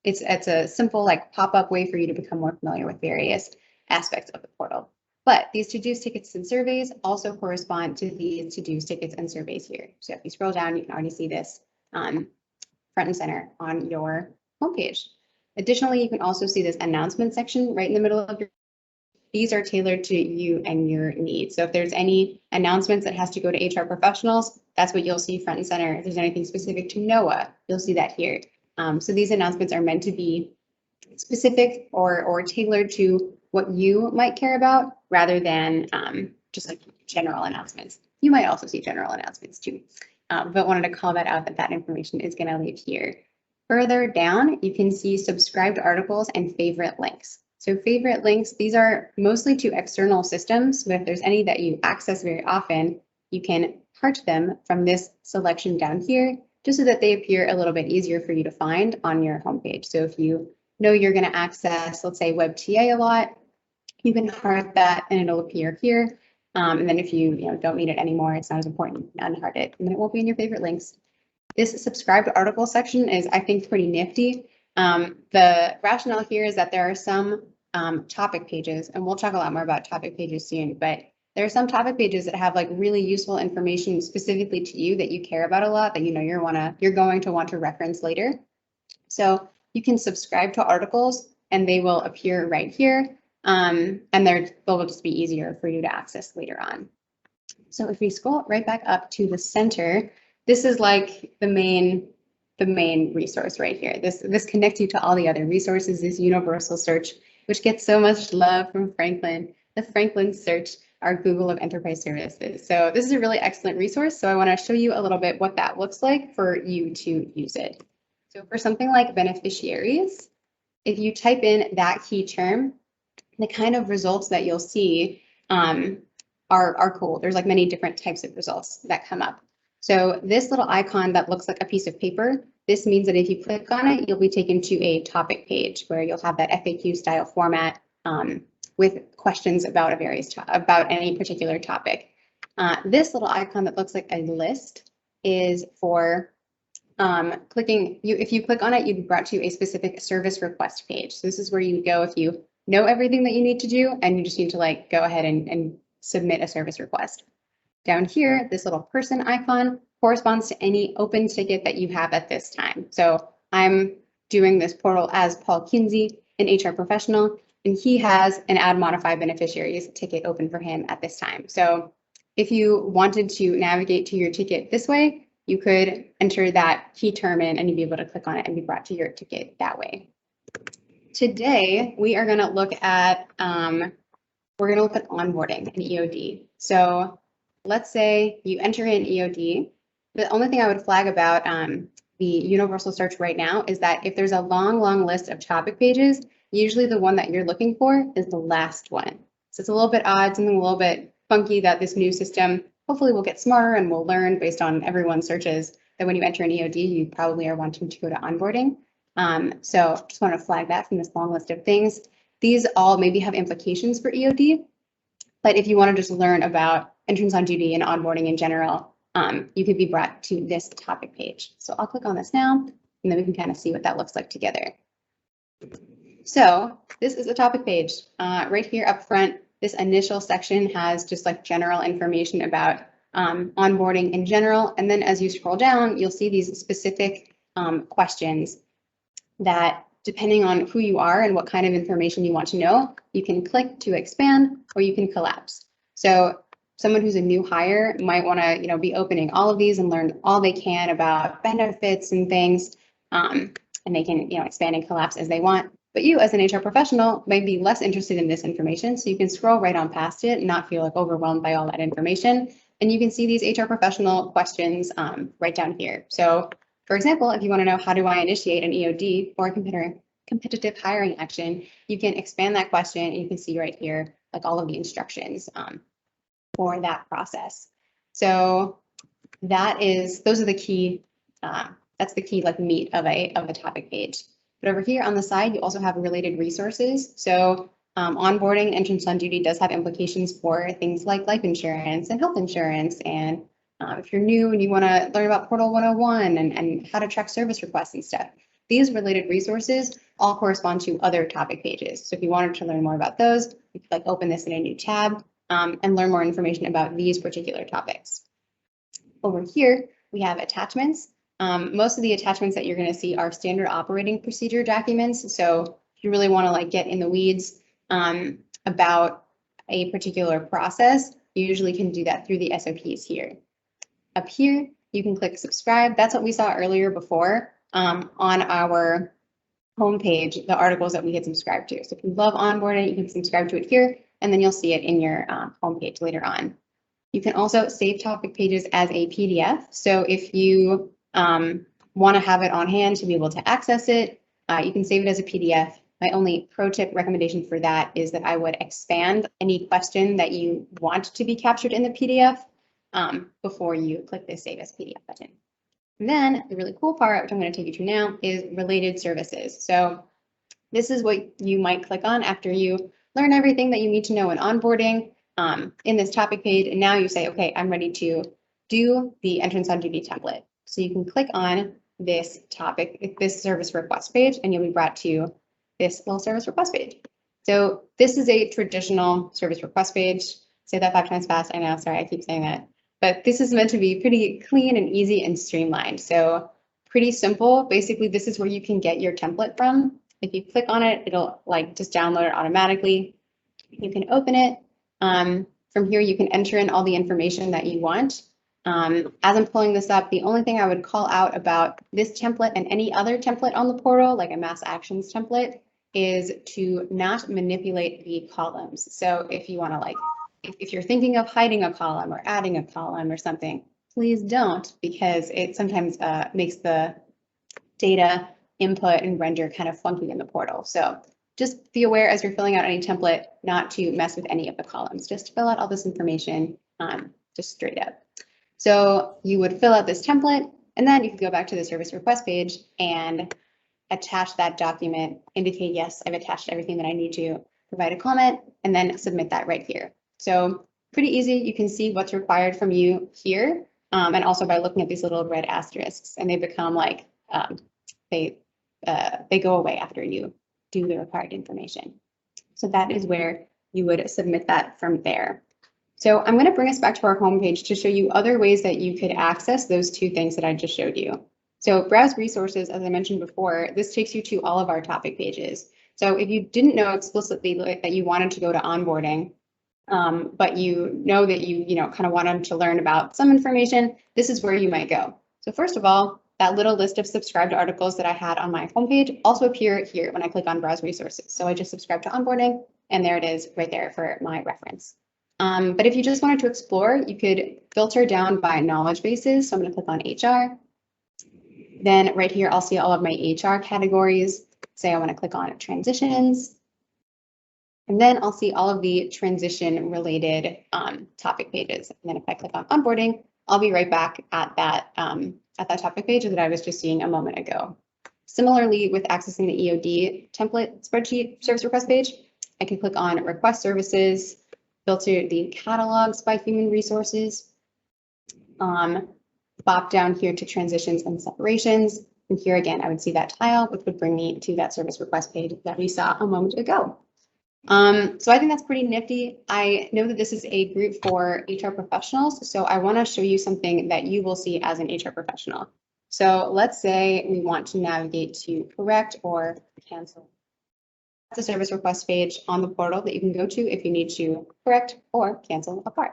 it's a simple pop-up way for you to become more familiar with various aspects of the portal. But these to-dos, tickets, and surveys also correspond to these to-dos, tickets, and surveys here. So if you scroll down, you can already see this front and center on your homepage. Additionally, you can also see this announcement section right in the middle of your. These are tailored to you and your needs. So if there's any announcements that has to go to HR professionals, that's what you'll see front and center. If there's anything specific to NOAA, you'll see that here. So these announcements are meant to be specific or tailored to what you might care about rather than just general announcements. You might also see general announcements too, but wanted to call that out that information is going to leave here. Further down, you can see subscribed articles and favorite links. So favorite links, these are mostly to external systems, but if there's any that you access very often, you can heart them from this selection down here, just so that they appear a little bit easier for you to find on your homepage. So if you know you're going to access, let's say, WebTA a lot, you can heart that and it'll appear here. And then if you don't need it anymore, it's not as important, unheart it, and then it won't be in your favorite links. This subscribe to article section is, I think, pretty nifty. The rationale here is that there are some topic pages, and we'll talk a lot more about topic pages soon, but there are some topic pages that have like really useful information specifically to you that you care about a lot, that you're going to want to reference later. So you can subscribe to articles and they will appear right here. And they'll just be easier for you to access later on. So if we scroll right back up to the center, this is like the main resource right here. This connects you to all the other resources, this universal search, which gets so much love from Franklin. The Franklin search, our Google of enterprise services. So this is a really excellent resource. So I want to show you a little bit what that looks like for you to use it. So for something like beneficiaries, if you type in that key term, the kind of results that you'll see are cool. There's like many different types of results that come up. So this little icon that looks like a piece of paper, this means that if you click on it, you'll be taken to a topic page where you'll have that FAQ style format with questions about about any particular topic. This little icon that looks like a list is for if you click on it, you'd be brought to a specific service request page. So this is where you would go if you know everything that you need to do and you just need to like go ahead and submit a service request. Down here, this little person icon corresponds to any open ticket that you have at this time. So I'm doing this portal as Paul Kinsey, an HR professional, and he has an add modify beneficiaries ticket open for him at this time. So if you wanted to navigate to your ticket this way, you could enter that key term in and you'd be able to click on it and be brought to your ticket that way. Today, we are going to look at onboarding and EOD. So let's say you enter in EOD. The only thing I would flag about the universal search right now is that if there's a long list of topic pages, usually the one that you're looking for is the last one. So it's a little bit odd, something a little bit funky that this new system hopefully will get smarter and will learn based on everyone's searches that when you enter an EOD, you probably are wanting to go to onboarding. So just want to flag that from this long list of things. These all maybe have implications for EOD, but if you want to just learn about entrance on duty and onboarding in general, you could be brought to this topic page. So I'll click on this now, and then we can kind of see what that looks like together. So this is a topic page. Right here up front, this initial section has just like general information about onboarding in general. And then as you scroll down, you'll see these specific questions that, depending on who you are and what kind of information you want to know, you can click to expand or you can collapse. So someone who's a new hire might want to be opening all of these and learn all they can about benefits and things, and they can expand and collapse as they want. But you as an HR professional might be less interested in this information, so you can scroll right on past it and not feel like overwhelmed by all that information. And you can see these HR professional questions right down here. So for example, if you want to know how do I initiate an EOD or a competitive hiring action, you can expand that question and you can see right here like all of the instructions for that process. So those are the key, that's the key like meat of a topic page. But over here on the side, you also have related resources. So onboarding entrance on duty does have implications for things like life insurance and health insurance. And if you're new and you want to learn about Portal 101 and how to track service requests and stuff, these related resources all correspond to other topic pages. So if you wanted to learn more about those, you could like open this in a new tab and learn more information about these particular topics. Over here, we have attachments. Most of the attachments that you're going to see are standard operating procedure documents. So if you really want to like get in the weeds about a particular process, you usually can do that through the SOPs here. Up here, you can click subscribe. That's what we saw earlier before on our homepage, the articles that we had subscribed to. So if you love onboarding, you can subscribe to it here, and then you'll see it in your homepage later on. You can also save topic pages as a PDF. So if you want to have it on hand to be able to access it, you can save it as a PDF My only pro tip recommendation for that is that I would expand any question that you want to be captured in the PDF before you click the Save as PDF button. And then the really cool part, which I'm going to take you to now, is related services. So this is what you might click on after you learn everything that you need to know in onboarding in this topic page. And now you say, okay, I'm ready to do the entrance on duty template. So you can click on this topic, this service request page, and you'll be brought to this little service request page. So this is a traditional service request page. Say that 5 times fast. I know, sorry, I keep saying that. But this is meant to be pretty clean and easy and streamlined. So pretty simple. Basically, this is where you can get your template from. If you click on it, it'll like just download it automatically. You can open it. From here, you can enter in all the information that you want. As I'm pulling this up, the only thing I would call out about this template and any other template on the portal, like a mass actions template, is to not manipulate the columns. So if you want to like, if you're thinking of hiding a column or adding a column or something, please don't, because it sometimes makes the data input and render kind of funky in the portal. So just be aware as you're filling out any template not to mess with any of the columns, just fill out all this information just straight up. So you would fill out this template, and then you can go back to the service request page and attach that document, indicate, yes, I've attached everything that I need to, provide a comment, and then submit that right here. So pretty easy. You can see what's required from you here, and also by looking at these little red asterisks, and they become like, they go away after you do the required information. So that is where you would submit that from there. So I'm going to bring us back to our homepage to show you other ways that you could access those two things that I just showed you. So browse resources, as I mentioned before, this takes you to all of our topic pages. So if you didn't know explicitly that you wanted to go to onboarding, but you know that you kind of wanted to learn about some information, this is where you might go. So first of all, that little list of subscribed articles that I had on my homepage also appear here when I click on browse resources. So I just subscribed to onboarding, and there it is right there for my reference. But if you just wanted to explore, you could filter down by knowledge bases. So I'm going to click on HR. Then right here, I'll see all of my HR categories. Say I want to click on transitions. And then I'll see all of the transition related topic pages. And then if I click on onboarding, I'll be right back at that topic page that I was just seeing a moment ago. Similarly, with accessing the EOD template spreadsheet service request page, I can click on request services, filter the catalogs by human resources, bop down here to transitions and separations. And here again, I would see that tile, which would bring me to that service request page that we saw a moment ago. So I think that's pretty nifty. I know that this is a group for HR professionals, so I want to show you something that you will see as an HR professional. So let's say we want to navigate to correct or cancel. That's a service request page on the portal that you can go to if you need to correct or cancel a part.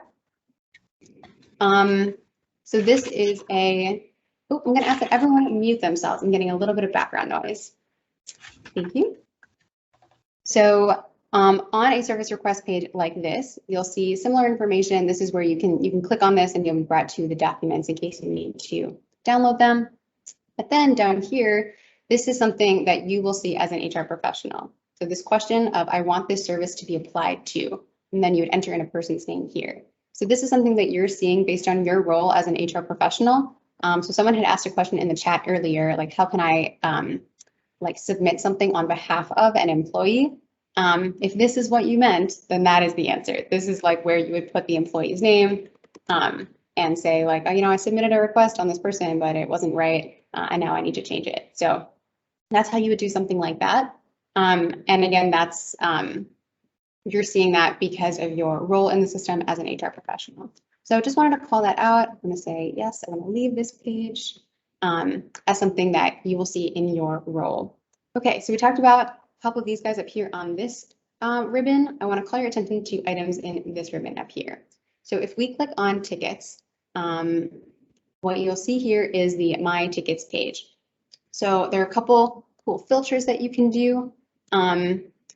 So this is I'm going to ask that everyone mute themselves. I'm getting a little bit of background noise. Thank you. So on a service request page like this, you'll see similar information. This is where you can click on this and you'll be brought to the documents in case you need to download them. But then down here, this is something that you will see as an HR professional. So this question of, I want this service to be applied to, and then you would enter in a person's name here. So this is something that you're seeing based on your role as an HR professional. So someone had asked a question in the chat earlier, like how can I submit something on behalf of an employee? If this is what you meant, then that is the answer. This is like where you would put the employee's name and say like, I submitted a request on this person, but it wasn't right, and now I need to change it. So that's how you would do something like that. And again, that's you're seeing that because of your role in the system as an HR professional. So just wanted to call that out. I'm going to say, yes, I'm going to leave this page as something that you will see in your role. Okay, so we talked about a couple of these guys up here on this ribbon. I want to call your attention to items in this ribbon up here. So if we click on tickets, what you'll see here is the My Tickets page. So there are a couple cool filters that you can do.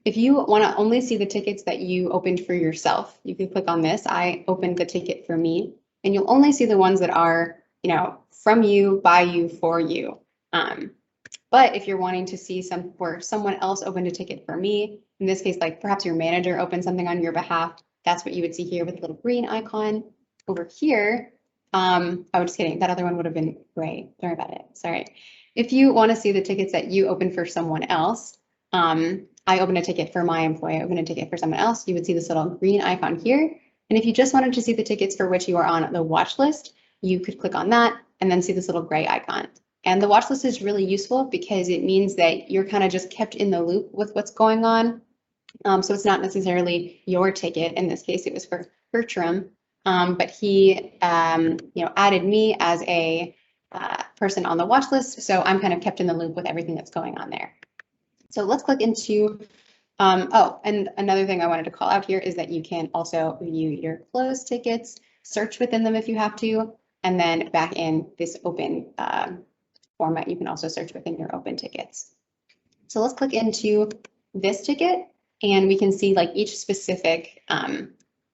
If you want to only see the tickets that you opened for yourself, you can click on this. I opened the ticket for me, and you'll only see the ones that are, from you, by you, for you. But if you're wanting to see where someone else opened a ticket for me, in this case, like perhaps your manager opened something on your behalf, that's what you would see here with the little green icon. Over here, oh, just kidding. That other one would have been gray. Sorry about it. Sorry. If you want to see the tickets that you opened for someone else, I opened a ticket for my employee, I opened a ticket for someone else, you would see this little green icon here. And if you just wanted to see the tickets for which you are on the watch list, you could click on that and then see this little gray icon. And the watch list is really useful because it means that you're kind of just kept in the loop with what's going on. So it's not necessarily your ticket. In this case, it was for Bertram, but he added me as a person on the watch list. So I'm kind of kept in the loop with everything that's going on there. So let's click into, oh, and another thing I wanted to call out here is that you can also view your closed tickets, search within them if you have to, and then back in this open format, you can also search within your open tickets. So let's click into this ticket and we can see like each specific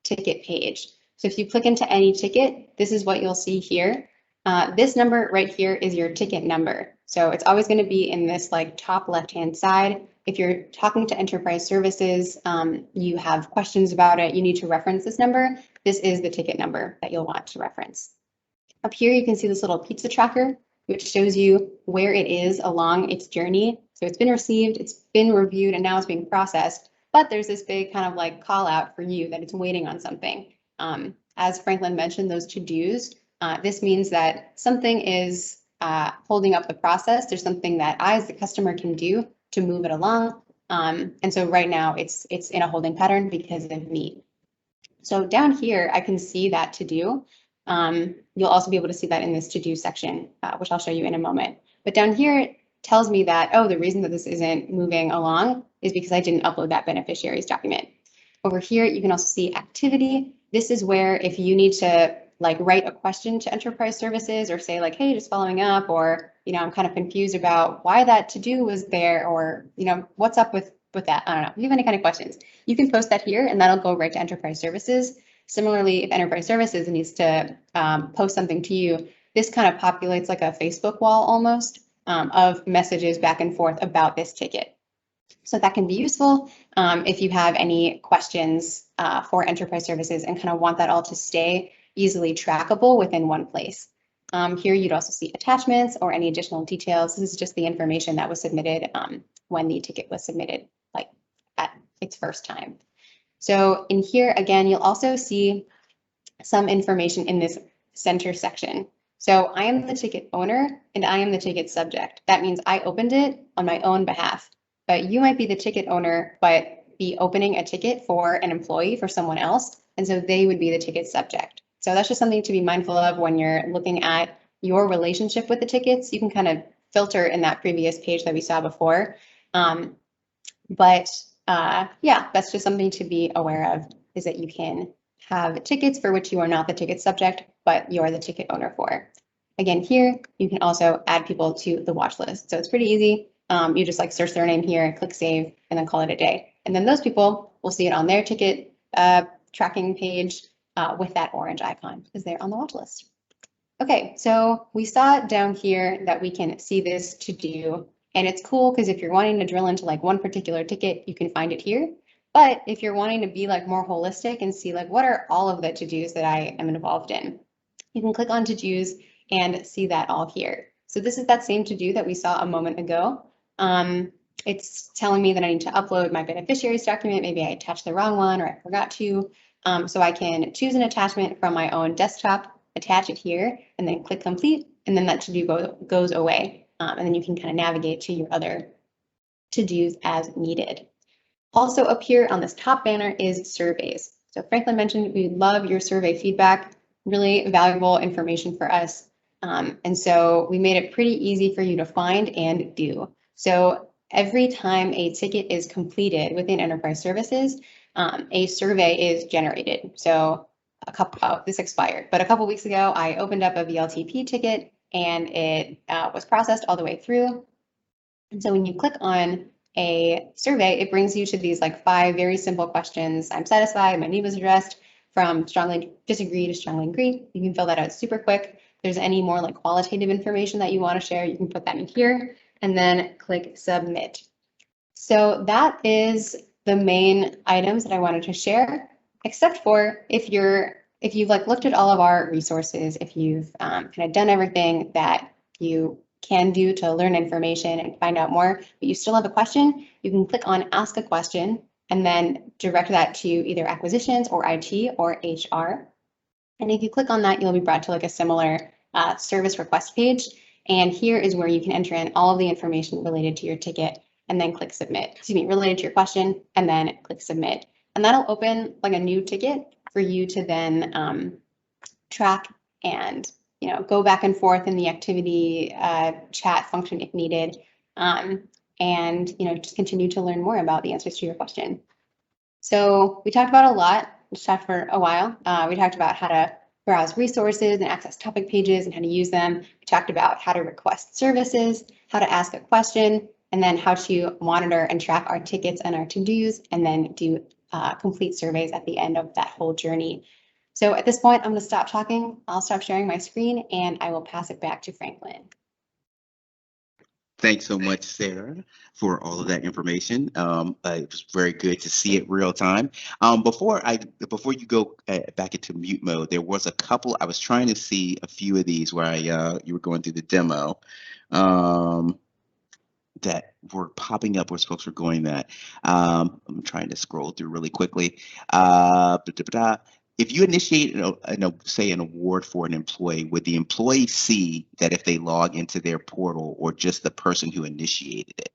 ticket page. So if you click into any ticket, this is what you'll see here. This number right here is your ticket number. So it's always going to be in this like top left-hand side. If you're talking to enterprise services, you have questions about it, you need to reference this number. This is the ticket number that you'll want to reference. Up here, you can see this little pizza tracker, which shows you where it is along its journey. So it's been received, it's been reviewed, and now it's being processed. But there's this big kind of like call out for you that it's waiting on something. As Franklin mentioned, those to-dos, this means that something is holding up the process. There's something that I, as the customer, can do to move it along. And so right now it's in a holding pattern because of me. So down here, I can see that to-do. You'll also be able to see that in this to-do section, which I'll show you in a moment. But down here, it tells me that, oh, the reason that this isn't moving along is because I didn't upload that beneficiaries document. Over here, you can also see activity. This is where if you need to like write a question to enterprise services or say like, hey, just following up, or, I'm kind of confused about why that to-do was there, or, what's up with that? I don't know. If you have any kind of questions, you can post that here and that'll go right to enterprise services. Similarly, if enterprise services needs to post something to you, this kind of populates like a Facebook wall almost of messages back and forth about this ticket. So that can be useful if you have any questions for enterprise services and kind of want that all to stay easily trackable within one place. Here you'd also see attachments or any additional details. This is just the information that was submitted when the ticket was submitted, like at its first time. So in here, again, you'll also see some information in this center section. So I am the ticket owner and I am the ticket subject. That means I opened it on my own behalf, but you might be the ticket owner, but be opening a ticket for an employee, for someone else. And so they would be the ticket subject. So that's just something to be mindful of when you're looking at your relationship with the tickets. You can kind of filter in that previous page that we saw before. Yeah, that's just something to be aware of, is that you can have tickets for which you are not the ticket subject, but you are the ticket owner for. Again, here, you can also add people to the watch list. So it's pretty easy. You just like search their name here, click save, and then call it a day. And then those people will see it on their ticket tracking page with that orange icon because they're on the watch list. Okay, so we saw down here that we can see this to do. And it's cool because if you're wanting to drill into like one particular ticket, you can find it here. But if you're wanting to be like more holistic and see like what are all of the to-dos that I am involved in, you can click on to-dos and see that all here. So this is that same to-do that we saw a moment ago. It's telling me that I need to upload my beneficiaries document. Maybe I attached the wrong one or I forgot to. So I can choose an attachment from my own desktop, attach it here, and then click complete, and then that to-do goes away. And then you can kind of navigate to your other to-dos as needed. Also up here on this top banner is surveys. So Franklin mentioned we love your survey feedback, really valuable information for us. And so we made it pretty easy for you to find and do. So every time a ticket is completed within enterprise services, a survey is generated. So this expired, but a couple weeks ago, I opened up a VLTP ticket and it was processed all the way through. And so when you click on a survey, it brings you to these like 5 very simple questions. I'm satisfied, my need was addressed, from strongly disagree to strongly agree. You can fill that out super quick. If there's any more like qualitative information that you want to share, you can put that in here. and then click submit. So that is the main items that I wanted to share, except for if you've like looked at all of our resources, if you've kind of done everything that you can do to learn information and find out more, but you still have a question, you can click on ask a question and then direct that to either acquisitions or IT or HR. And if you click on that, you'll be brought to like a similar service request page. And here is where you can enter in all of the information related to your ticket and then click submit, related to your question, and then click submit. And that'll open like a new ticket for you to then track and go back and forth in the activity chat function if needed, and just continue to learn more about the answers to your question. So we talked about a lot. We talked for a while. We talked about how to browse resources and access topic pages and how to use them. We talked about how to request services, how to ask a question, and then how to monitor and track our tickets and our to-dos, and then do complete surveys at the end of that whole journey. So at this point, I'm going to stop talking. I'll stop sharing my screen and I will pass it back to Franklin. Thanks so much, Sarah, for all of that information. It was very good to see it real time. Before you go back into mute mode, there was a couple. I was trying to see a few of these where you were going through the demo that were popping up where folks were going that. I'm trying to scroll through really quickly. If you initiate, say, an award for an employee, would the employee see that if they log into their portal, or just the person who initiated it?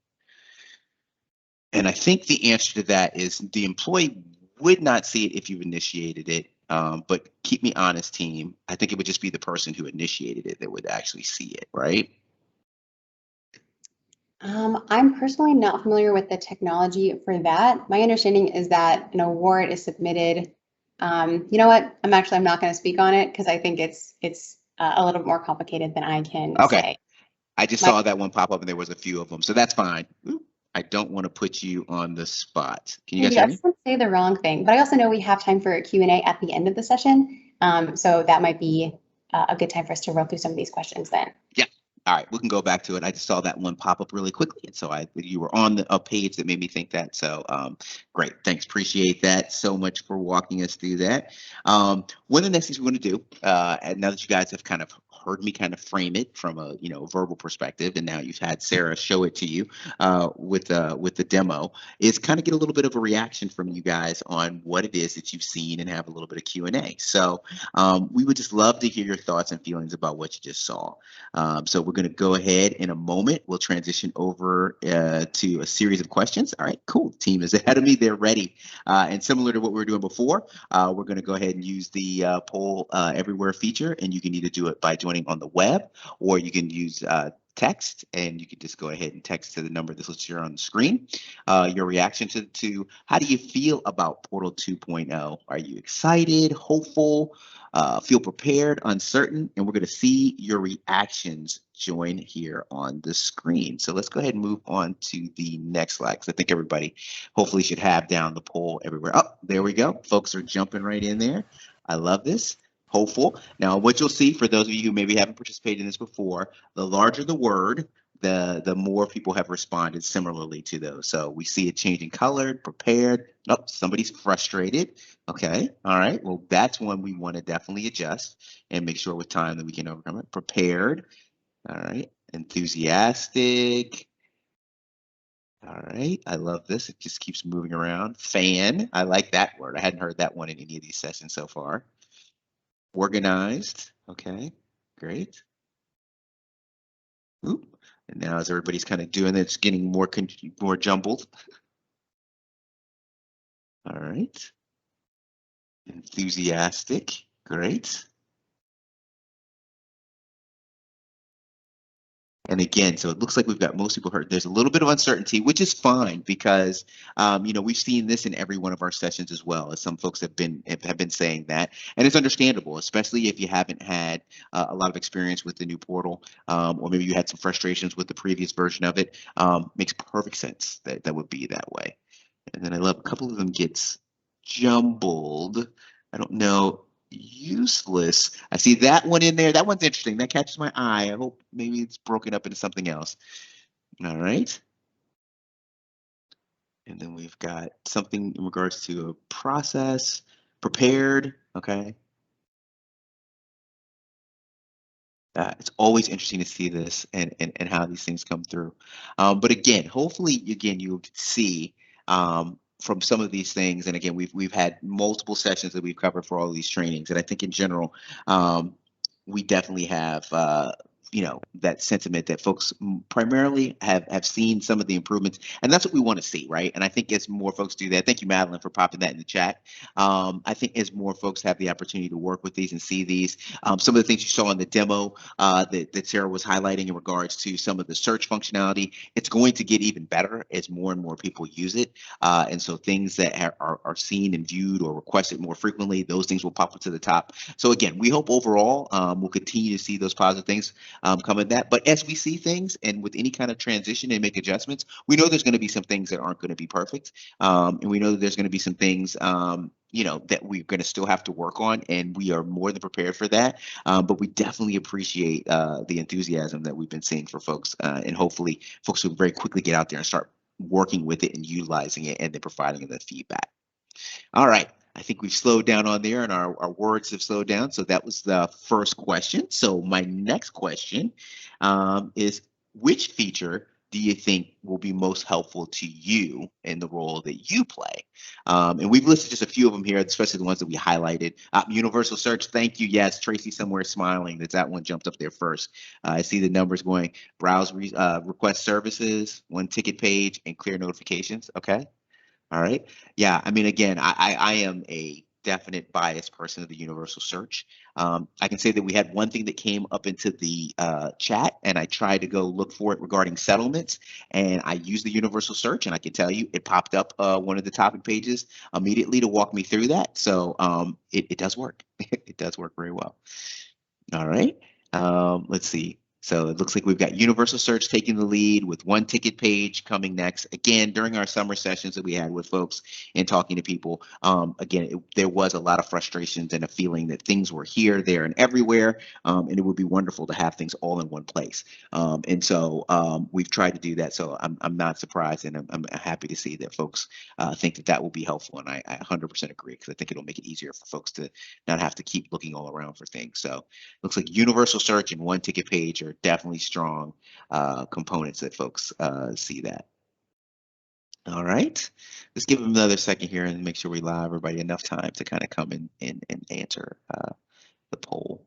And I think the answer to that is the employee would not see it if you initiated it. But keep me honest, team. I think it would just be the person who initiated it that would actually see it, right? I'm personally not familiar with the technology for that. My understanding is that an award is submitted. You know what? I'm not going to speak on it because I think it's a little bit more complicated than I can say. I just saw that one pop up and there was a few of them, so that's fine. I don't want to put you on the spot. Can you guys hear me? I don't say the wrong thing, but I also know we have time for a Q&A at the end of the session. So that might be a good time for us to run through some of these questions then. Yeah. All right, we can go back to it. I just saw that one pop up really quickly, and so you were on a page that made me think that. So great, thanks, appreciate that so much for walking us through that. One of the next things we want to do, and now that you guys have kind of heard me kind of frame it from a verbal perspective, and now you've had Sarah show it to you with the demo, is kind of get a little bit of a reaction from you guys on what it is that you've seen and have a little bit of Q&A. So we would just love to hear your thoughts and feelings about what you just saw. So we're going to go ahead in a moment. We'll transition over to a series of questions. All right, cool. Team is ahead of me. They're ready. And similar to what we were doing before, we're going to go ahead and use the poll everywhere feature. And you can either do it by joining on the web, or you can use text, and you can just go ahead and text to the number that's listed here on the screen. Your reaction to how do you feel about Portal 2.0? Are you excited, hopeful, feel prepared, uncertain? And we're going to see your reactions join here on the screen. So let's go ahead and move on to the next slide, because I think everybody hopefully should have down the poll everywhere. Oh, there we go. Folks are jumping right in there. I love this. Hopeful. Now, what you'll see, for those of you who maybe haven't participated in this before, the larger the word, the more people have responded similarly to those. So we see it changing colored, prepared. Oh, somebody's frustrated. Okay. All right. Well, that's one we want to definitely adjust and make sure with time that we can overcome it. Prepared. All right. Enthusiastic. All right. I love this. It just keeps moving around. Fan. I like that word. I hadn't heard that one in any of these sessions so far. Organized. Okay. Great. Oop. And now as everybody's kind of doing it, it's getting more jumbled. All right. Enthusiastic. Great. And again, so it looks like we've got most people heard. There's a little bit of uncertainty, which is fine, because we've seen this in every one of our sessions as well, as some folks have been saying that, and it's understandable, especially if you haven't had a lot of experience with the new portal, or maybe you had some frustrations with the previous version of it. Makes perfect sense that would be that way. And then I love a couple of them gets jumbled. I don't know. Useless. I see that one in there. That one's interesting. That catches my eye. I hope maybe it's broken up into something else. All right. And then we've got something in regards to a process, prepared. Okay. It's always interesting to see this and how these things come through. But again, hopefully, again, you'll see from some of these things. And again, we've had multiple sessions that we've covered for all of these trainings. And I think in general, we definitely have that sentiment that folks primarily have seen some of the improvements, and that's what we want to see, right? And I think as more folks do that, thank you, Madeline, for popping that in the chat. I think as more folks have the opportunity to work with these and see these, some of the things you saw in the demo that Sarah was highlighting in regards to some of the search functionality, it's going to get even better as more and more people use it. And so things that are seen and viewed or requested more frequently, those things will pop up to the top. So again, we hope overall we'll continue to see those positive things come in that. But as we see things and with any kind of transition and make adjustments, we know there's going to be some things that aren't going to be perfect. And we know that there's going to be some things that we're going to still have to work on, and we are more than prepared for that. But we definitely appreciate the enthusiasm that we've been seeing for folks, and hopefully folks will very quickly get out there and start working with it and utilizing it and then providing the feedback. All right. I think we've slowed down on there and our words have slowed down. So that was the first question. So my next question is, which feature do you think will be most helpful to you in the role that you play? And we've listed just a few of them here, especially the ones that we highlighted. Universal search, thank you. Yes, Tracy somewhere smiling. That one jumped up there first. I see the numbers going, browse request services, one ticket page, and clear notifications. Okay. All right. Yeah. I mean, again, I am a definite biased person of the universal search. I can say that we had one thing that came up into the chat, and I tried to go look for it regarding settlements, and I used the universal search, and I can tell you it popped up one of the topic pages immediately to walk me through that. So it does work. It does work very well. All right. Let's see. So it looks like we've got Universal Search taking the lead with one ticket page coming next. Again, during our summer sessions that we had with folks and talking to people, there was a lot of frustrations and a feeling that things were here, there, and everywhere. And it would be wonderful to have things all in one place. And so we've tried to do that. So I'm not surprised, and I'm happy to see that folks think that will be helpful. And I 100% agree, because I think it'll make it easier for folks to not have to keep looking all around for things. So looks like universal search and one ticket page are definitely strong components that folks see that. All right, let's give them another second here and make sure we allow everybody enough time to kind of come in and answer the poll.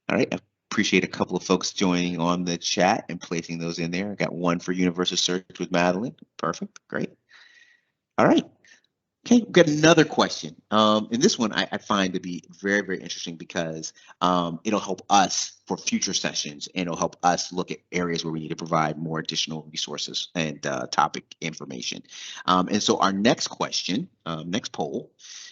All right, I appreciate a couple of folks joining on the chat and placing those in there. I got one for universal search with Madeline. Perfect, great. All right. Okay, we've got another question. And this one I find to be very, very interesting, because it'll help us for future sessions, and it'll help us look at areas where we need to provide more additional resources and topic information. And so our next question, next poll,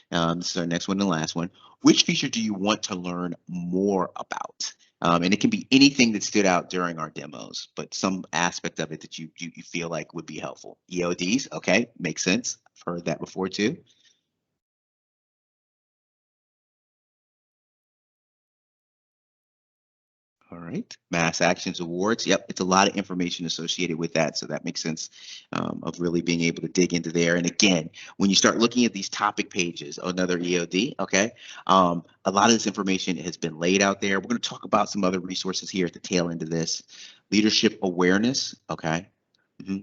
this is our next one and last one. Which feature do you want to learn more about? And it can be anything that stood out during our demos, but some aspect of it that you feel like would be helpful. EODs, okay, makes sense. I've heard that before too. All right, mass actions awards. Yep, it's a lot of information associated with that, so that makes sense of really being able to dig into there. And again, when you start looking at these topic pages, another EOD, okay, a lot of this information has been laid out there. We're going to talk about some other resources here at the tail end of this. Leadership awareness, okay.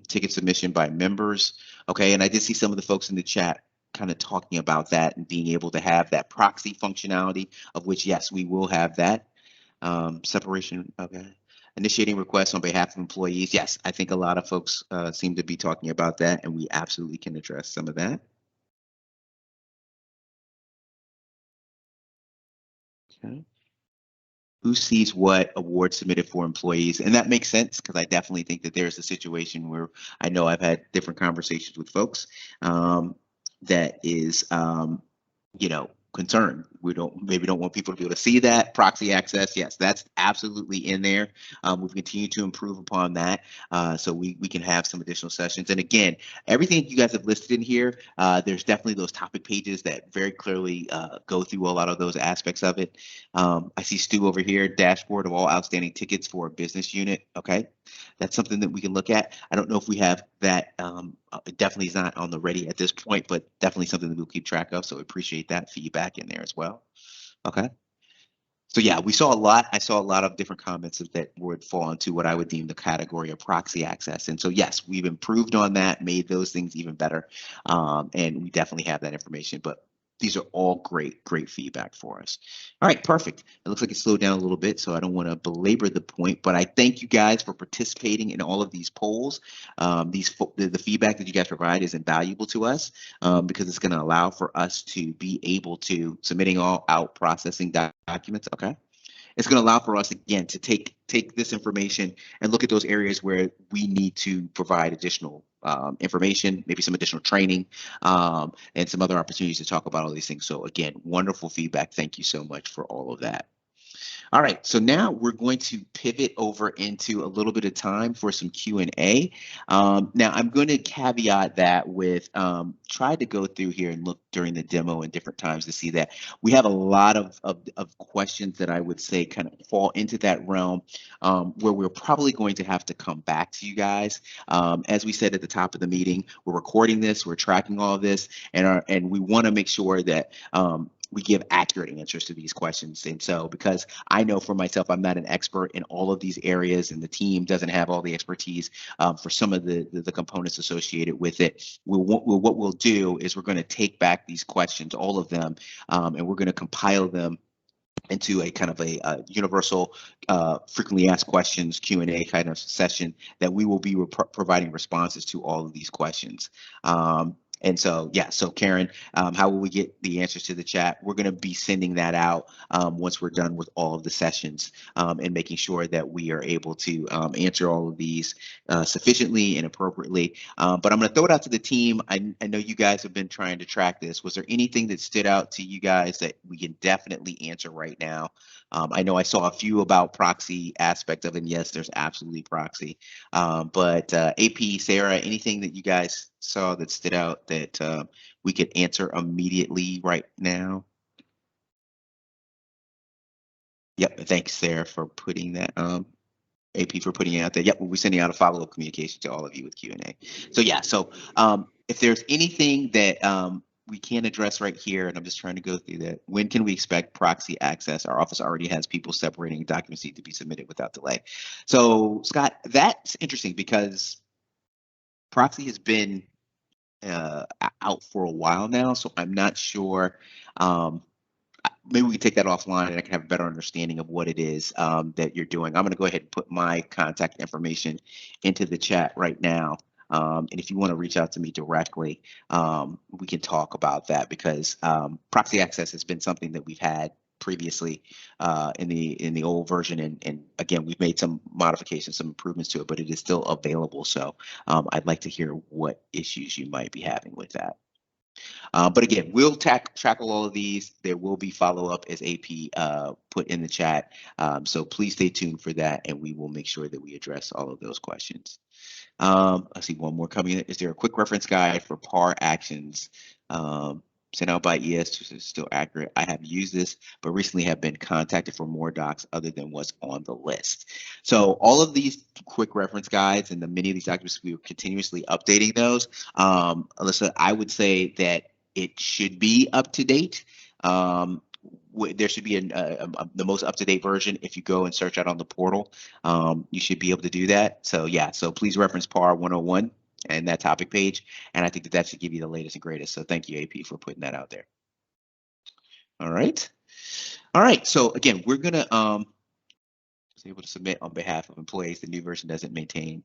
Ticket submission by members, okay. And I did see some of the folks in the chat kind of talking about that and being able to have that proxy functionality, of which, yes, we will have that. Separation, okay. Initiating requests on behalf of employees. Yes, I think a lot of folks seem to be talking about that, and we absolutely can address some of that. Okay. Who sees what award submitted for employees? And that makes sense, because I definitely think that there's a situation where I know I've had different conversations with folks that is, concern. We maybe don't want people to be able to see that proxy access. Yes, that's absolutely in there. We've continued to improve upon that, so we can have some additional sessions. And again, everything you guys have listed in here, there's definitely those topic pages that very clearly go through a lot of those aspects of it. I see Stu over here, dashboard of all outstanding tickets for a business unit. Okay, that's something that we can look at. I don't know if we have that. It definitely is not on the ready at this point, but definitely something that we'll keep track of. So we appreciate that feedback in there as well. Okay. So yeah, we saw a lot. I saw a lot of different comments that would fall into what I would deem the category of proxy access. And so yes, we've improved on that, made those things even better, and we definitely have that information. But these are all great feedback for us. All right, perfect. It looks like it slowed down a little bit, so I don't want to belabor the point, but I thank you guys for participating in all of these polls. The feedback that you guys provide is invaluable to us, because it's going to allow for us to be able to submitting all out processing documents. Okay. It's going to allow for us again to take this information and look at those areas where we need to provide additional information, maybe some additional training, and some other opportunities to talk about all these things. So again, wonderful feedback. Thank you so much for all of that. All right, so now we're going to pivot over into a little bit of time for some Q&A. Now, I'm going to caveat that with try to go through here and look during the demo and different times to see that we have a lot of questions that I would say kind of fall into that realm, where we're probably going to have to come back to you guys. As we said at the top of the meeting, we're recording this, we're tracking all of this, and we want to make sure that we give accurate answers to these questions. And so, because I know for myself, I'm not an expert in all of these areas, and the team doesn't have all the expertise for some of the components associated with it. What we'll do is we're going to take back these questions, all of them, and we're going to compile them into a kind of a universal frequently asked questions Q&A kind of session that we will be providing responses to all of these questions. And so, yeah, so Karen, how will we get the answers to the chat? We're going to be sending that out once we're done with all of the sessions, and making sure that we are able to answer all of these sufficiently and appropriately. But I'm going to throw it out to the team. I know you guys have been trying to track this. Was there anything that stood out to you guys that we can definitely answer right now? I know I saw a few about proxy aspect of it, and yes, there's absolutely proxy. But AP, Sarah, anything that you guys saw that stood out that we could answer immediately right now? Yep, thanks, Sarah, for putting that. AP for putting it out there. Yep, we'll be sending out a follow-up communication to all of you with Q&A. So yeah, so if there's anything that we can address right here, and I'm just trying to go through that. When can we expect proxy access? Our office already has people separating documents need to be submitted without delay. So Scott, that's interesting because proxy has been out for a while now, so I'm not sure. Maybe we can take that offline and I can have a better understanding of what it is that you're doing. I'm going to go ahead and put my contact information into the chat right now. And if you want to reach out to me directly, we can talk about that, because proxy access has been something that we've had previously in the old version, and again, we've made some modifications, some improvements to it, but it is still available. So I'd like to hear what issues you might be having with that. But again, we'll tackle all of these. There will be follow-up, as AP put in the chat. So please stay tuned for that, and we will make sure that we address all of those questions. I see one more coming in. Is there a quick reference guide for PAR actions sent out by ES is still accurate? I have used this, but recently have been contacted for more docs other than what's on the list. So all of these quick reference guides and many of these documents, we are continuously updating those. Alyssa, I would say that it should be up to date. There should be the most up-to-date version. If you go and search out on the portal, you should be able to do that. So yeah, so please reference PAR 101 and that topic page, and I think that should give you the latest and greatest. So thank you, AP, for putting that out there. All right. So again, we're gonna able to submit on behalf of employees. The new version doesn't maintain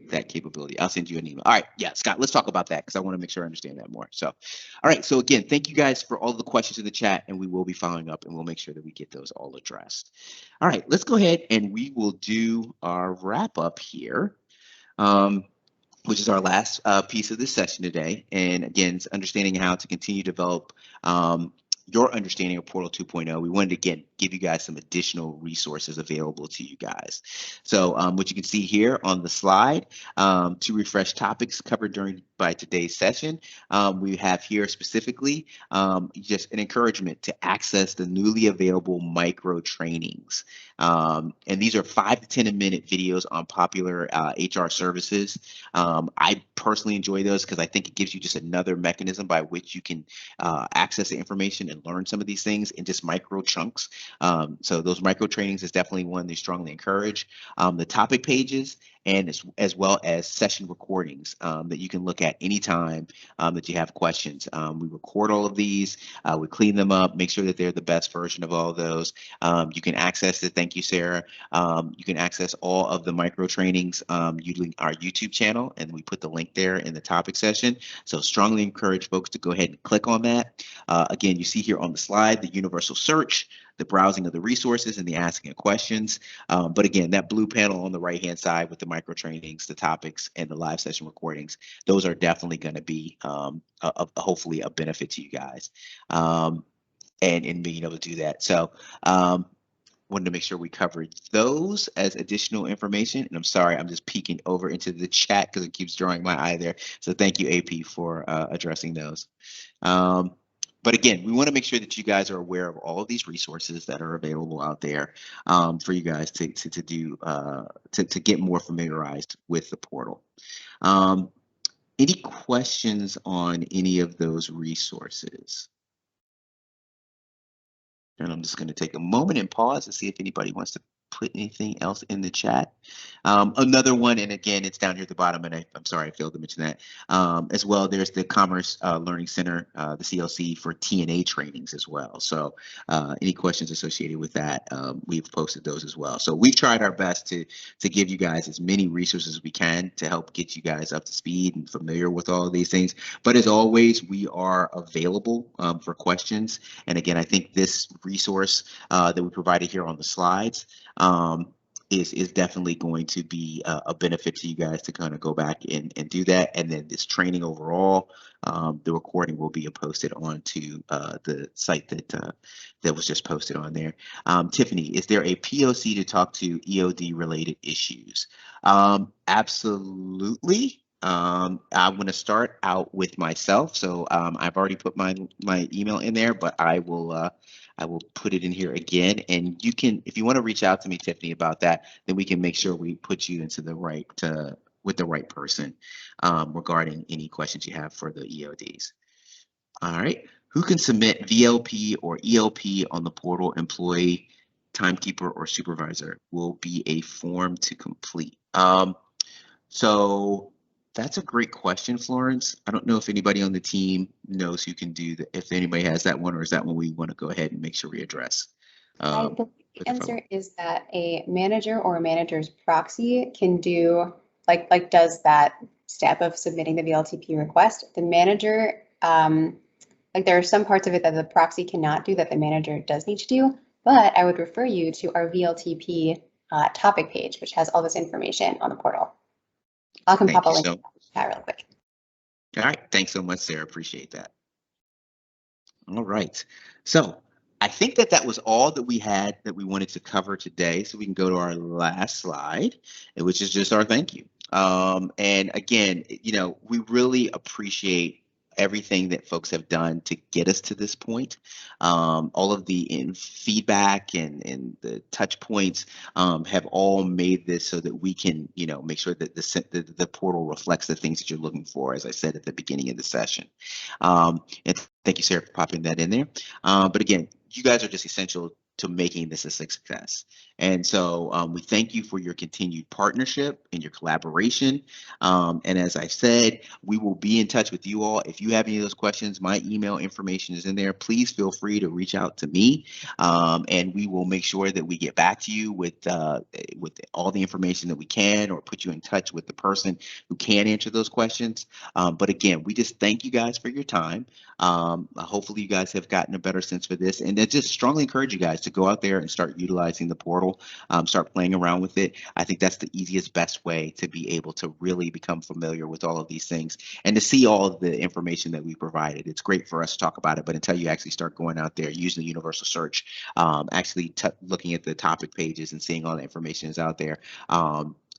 that capability. I'll send you an email. All right, yeah, Scott, let's talk about that, because I want to make sure I understand that more. So, all right, so again, thank you guys for all the questions in the chat, and we will be following up, and we'll make sure that we get those all addressed. All right, let's go ahead and we will do our wrap up here. which is our last piece of this session today. And again, it's understanding how to continue to develop your understanding of Portal 2.0. We wanted to, again, give you guys some additional resources available to you guys. So what you can see here on the slide, to refresh topics covered by today's session, we have here specifically just an encouragement to access the newly available micro trainings. And these are 5 to 10 minute videos on popular HR services. I personally enjoy those because I think it gives you just another mechanism by which you can access the information and learn some of these things in just micro chunks. So those micro trainings is definitely one they strongly encourage. The topic pages and as well as session recordings that you can look at anytime that you have questions. We record all of these, we clean them up, make sure that they're the best version of all of those. You can access it. Thank you, Sarah. You can access all of the micro trainings using our YouTube channel, and we put the link there in the topic session. So strongly encourage folks to go ahead and click on that. Again, you see here on the slide, the universal search, the browsing of the resources, and the asking of questions. But again, that blue panel on the right-hand side with the micro trainings, the topics, and the live session recordings, those are definitely going to be hopefully a benefit to you guys and in being able to do that. So wanted to make sure we covered those as additional information. And I'm sorry, I'm just peeking over into the chat because it keeps drawing my eye there. So thank you, AP, for addressing those. But again, we want to make sure that you guys are aware of all of these resources that are available out there for you guys to get more familiarized with the portal. Any questions on any of those resources? And I'm just going to take a moment and pause to see if anybody wants to put anything else in the chat. Another one, and again, it's down here at the bottom, and I'm sorry, I failed to mention that. As well, there's the Commerce Learning Center, the CLC for TNA trainings as well. So any questions associated with that, we've posted those as well. So we've tried our best to give you guys as many resources as we can to help get you guys up to speed and familiar with all of these things. But as always, we are available for questions. And again, I think this resource that we provided here on the slides is definitely going to be a benefit to you guys to kind of go back and do that. And then this training overall, the recording will be posted onto the site that was just posted on there. Tiffany, is there a POC to talk to EOD related issues? Absolutely. I'm going to start out with myself. So I've already put my email in there, but I will put it in here again. And you can, if you want to reach out to me, Tiffany, about that, then we can make sure we put you into the right, with the right person regarding any questions you have for the EODs. All right. Who can submit VLP or ELP on the portal? Employee, timekeeper, or supervisor? Will be a form to complete. So that's a great question, Florence. I don't know if anybody on the team knows who can do that, if anybody has that one, or is that one we want to go ahead and make sure we address? I believe the answer is that a manager or a manager's proxy can do, like does that step of submitting the VLTP request. The manager, like there are some parts of it that the proxy cannot do that the manager does need to do, but I would refer you to our VLTP topic page, which has all this information on the portal. I can pop a link to that real quick. All right, thanks so much, Sarah. Appreciate that. All right, so I think that was all that we had that we wanted to cover today. So we can go to our last slide, which is just our thank you. And again, you know, we really appreciate everything that folks have done to get us to this point. All of the feedback and the touch points have all made this so that we can, you know, make sure that the portal reflects the things that you're looking for, as I said at the beginning of the session. And thank you, Sarah, for popping that in there. But again, you guys are just essential to making this a success. And so we thank you for your continued partnership and your collaboration. And as I said, we will be in touch with you all. If you have any of those questions, my email information is in there. Please feel free to reach out to me, and we will make sure that we get back to you with all the information that we can, or put you in touch with the person who can answer those questions. But again, we just thank you guys for your time. Hopefully you guys have gotten a better sense for this, and I just strongly encourage you guys to go out there and start utilizing the portal. portal, start playing around with it. I think that's the easiest, best way to be able to really become familiar with all of these things and to see all of the information that we provided. It's great for us to talk about it, but until you actually start going out there using the universal search, actually looking at the topic pages and seeing all the information is out there,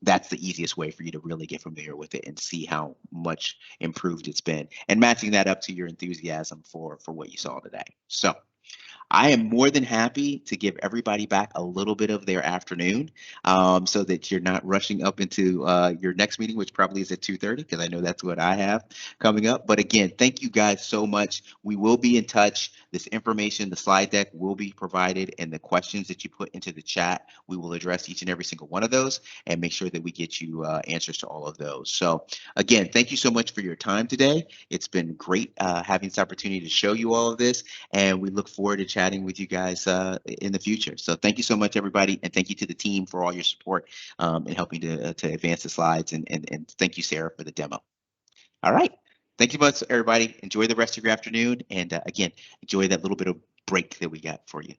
that's the easiest way for you to really get familiar with it and see how much improved it's been, and matching that up to your enthusiasm for what you saw today. So I am more than happy to give everybody back a little bit of their afternoon, so that you're not rushing up into your next meeting, which probably is at 2:30, because I know that's what I have coming up. But again, thank you guys so much. We will be in touch. This information, the slide deck will be provided, and the questions that you put into the chat, we will address each and every single one of those and make sure that we get you answers to all of those. So again, thank you so much for your time today. It's been great having this opportunity to show you all of this, and we look forward to chatting with you guys in the future. So thank you so much, everybody, and thank you to the team for all your support in helping to advance the slides, and thank you, Sarah, for the demo. All right. Thank you much, everybody. Enjoy the rest of your afternoon, and again, enjoy that little bit of break that we got for you.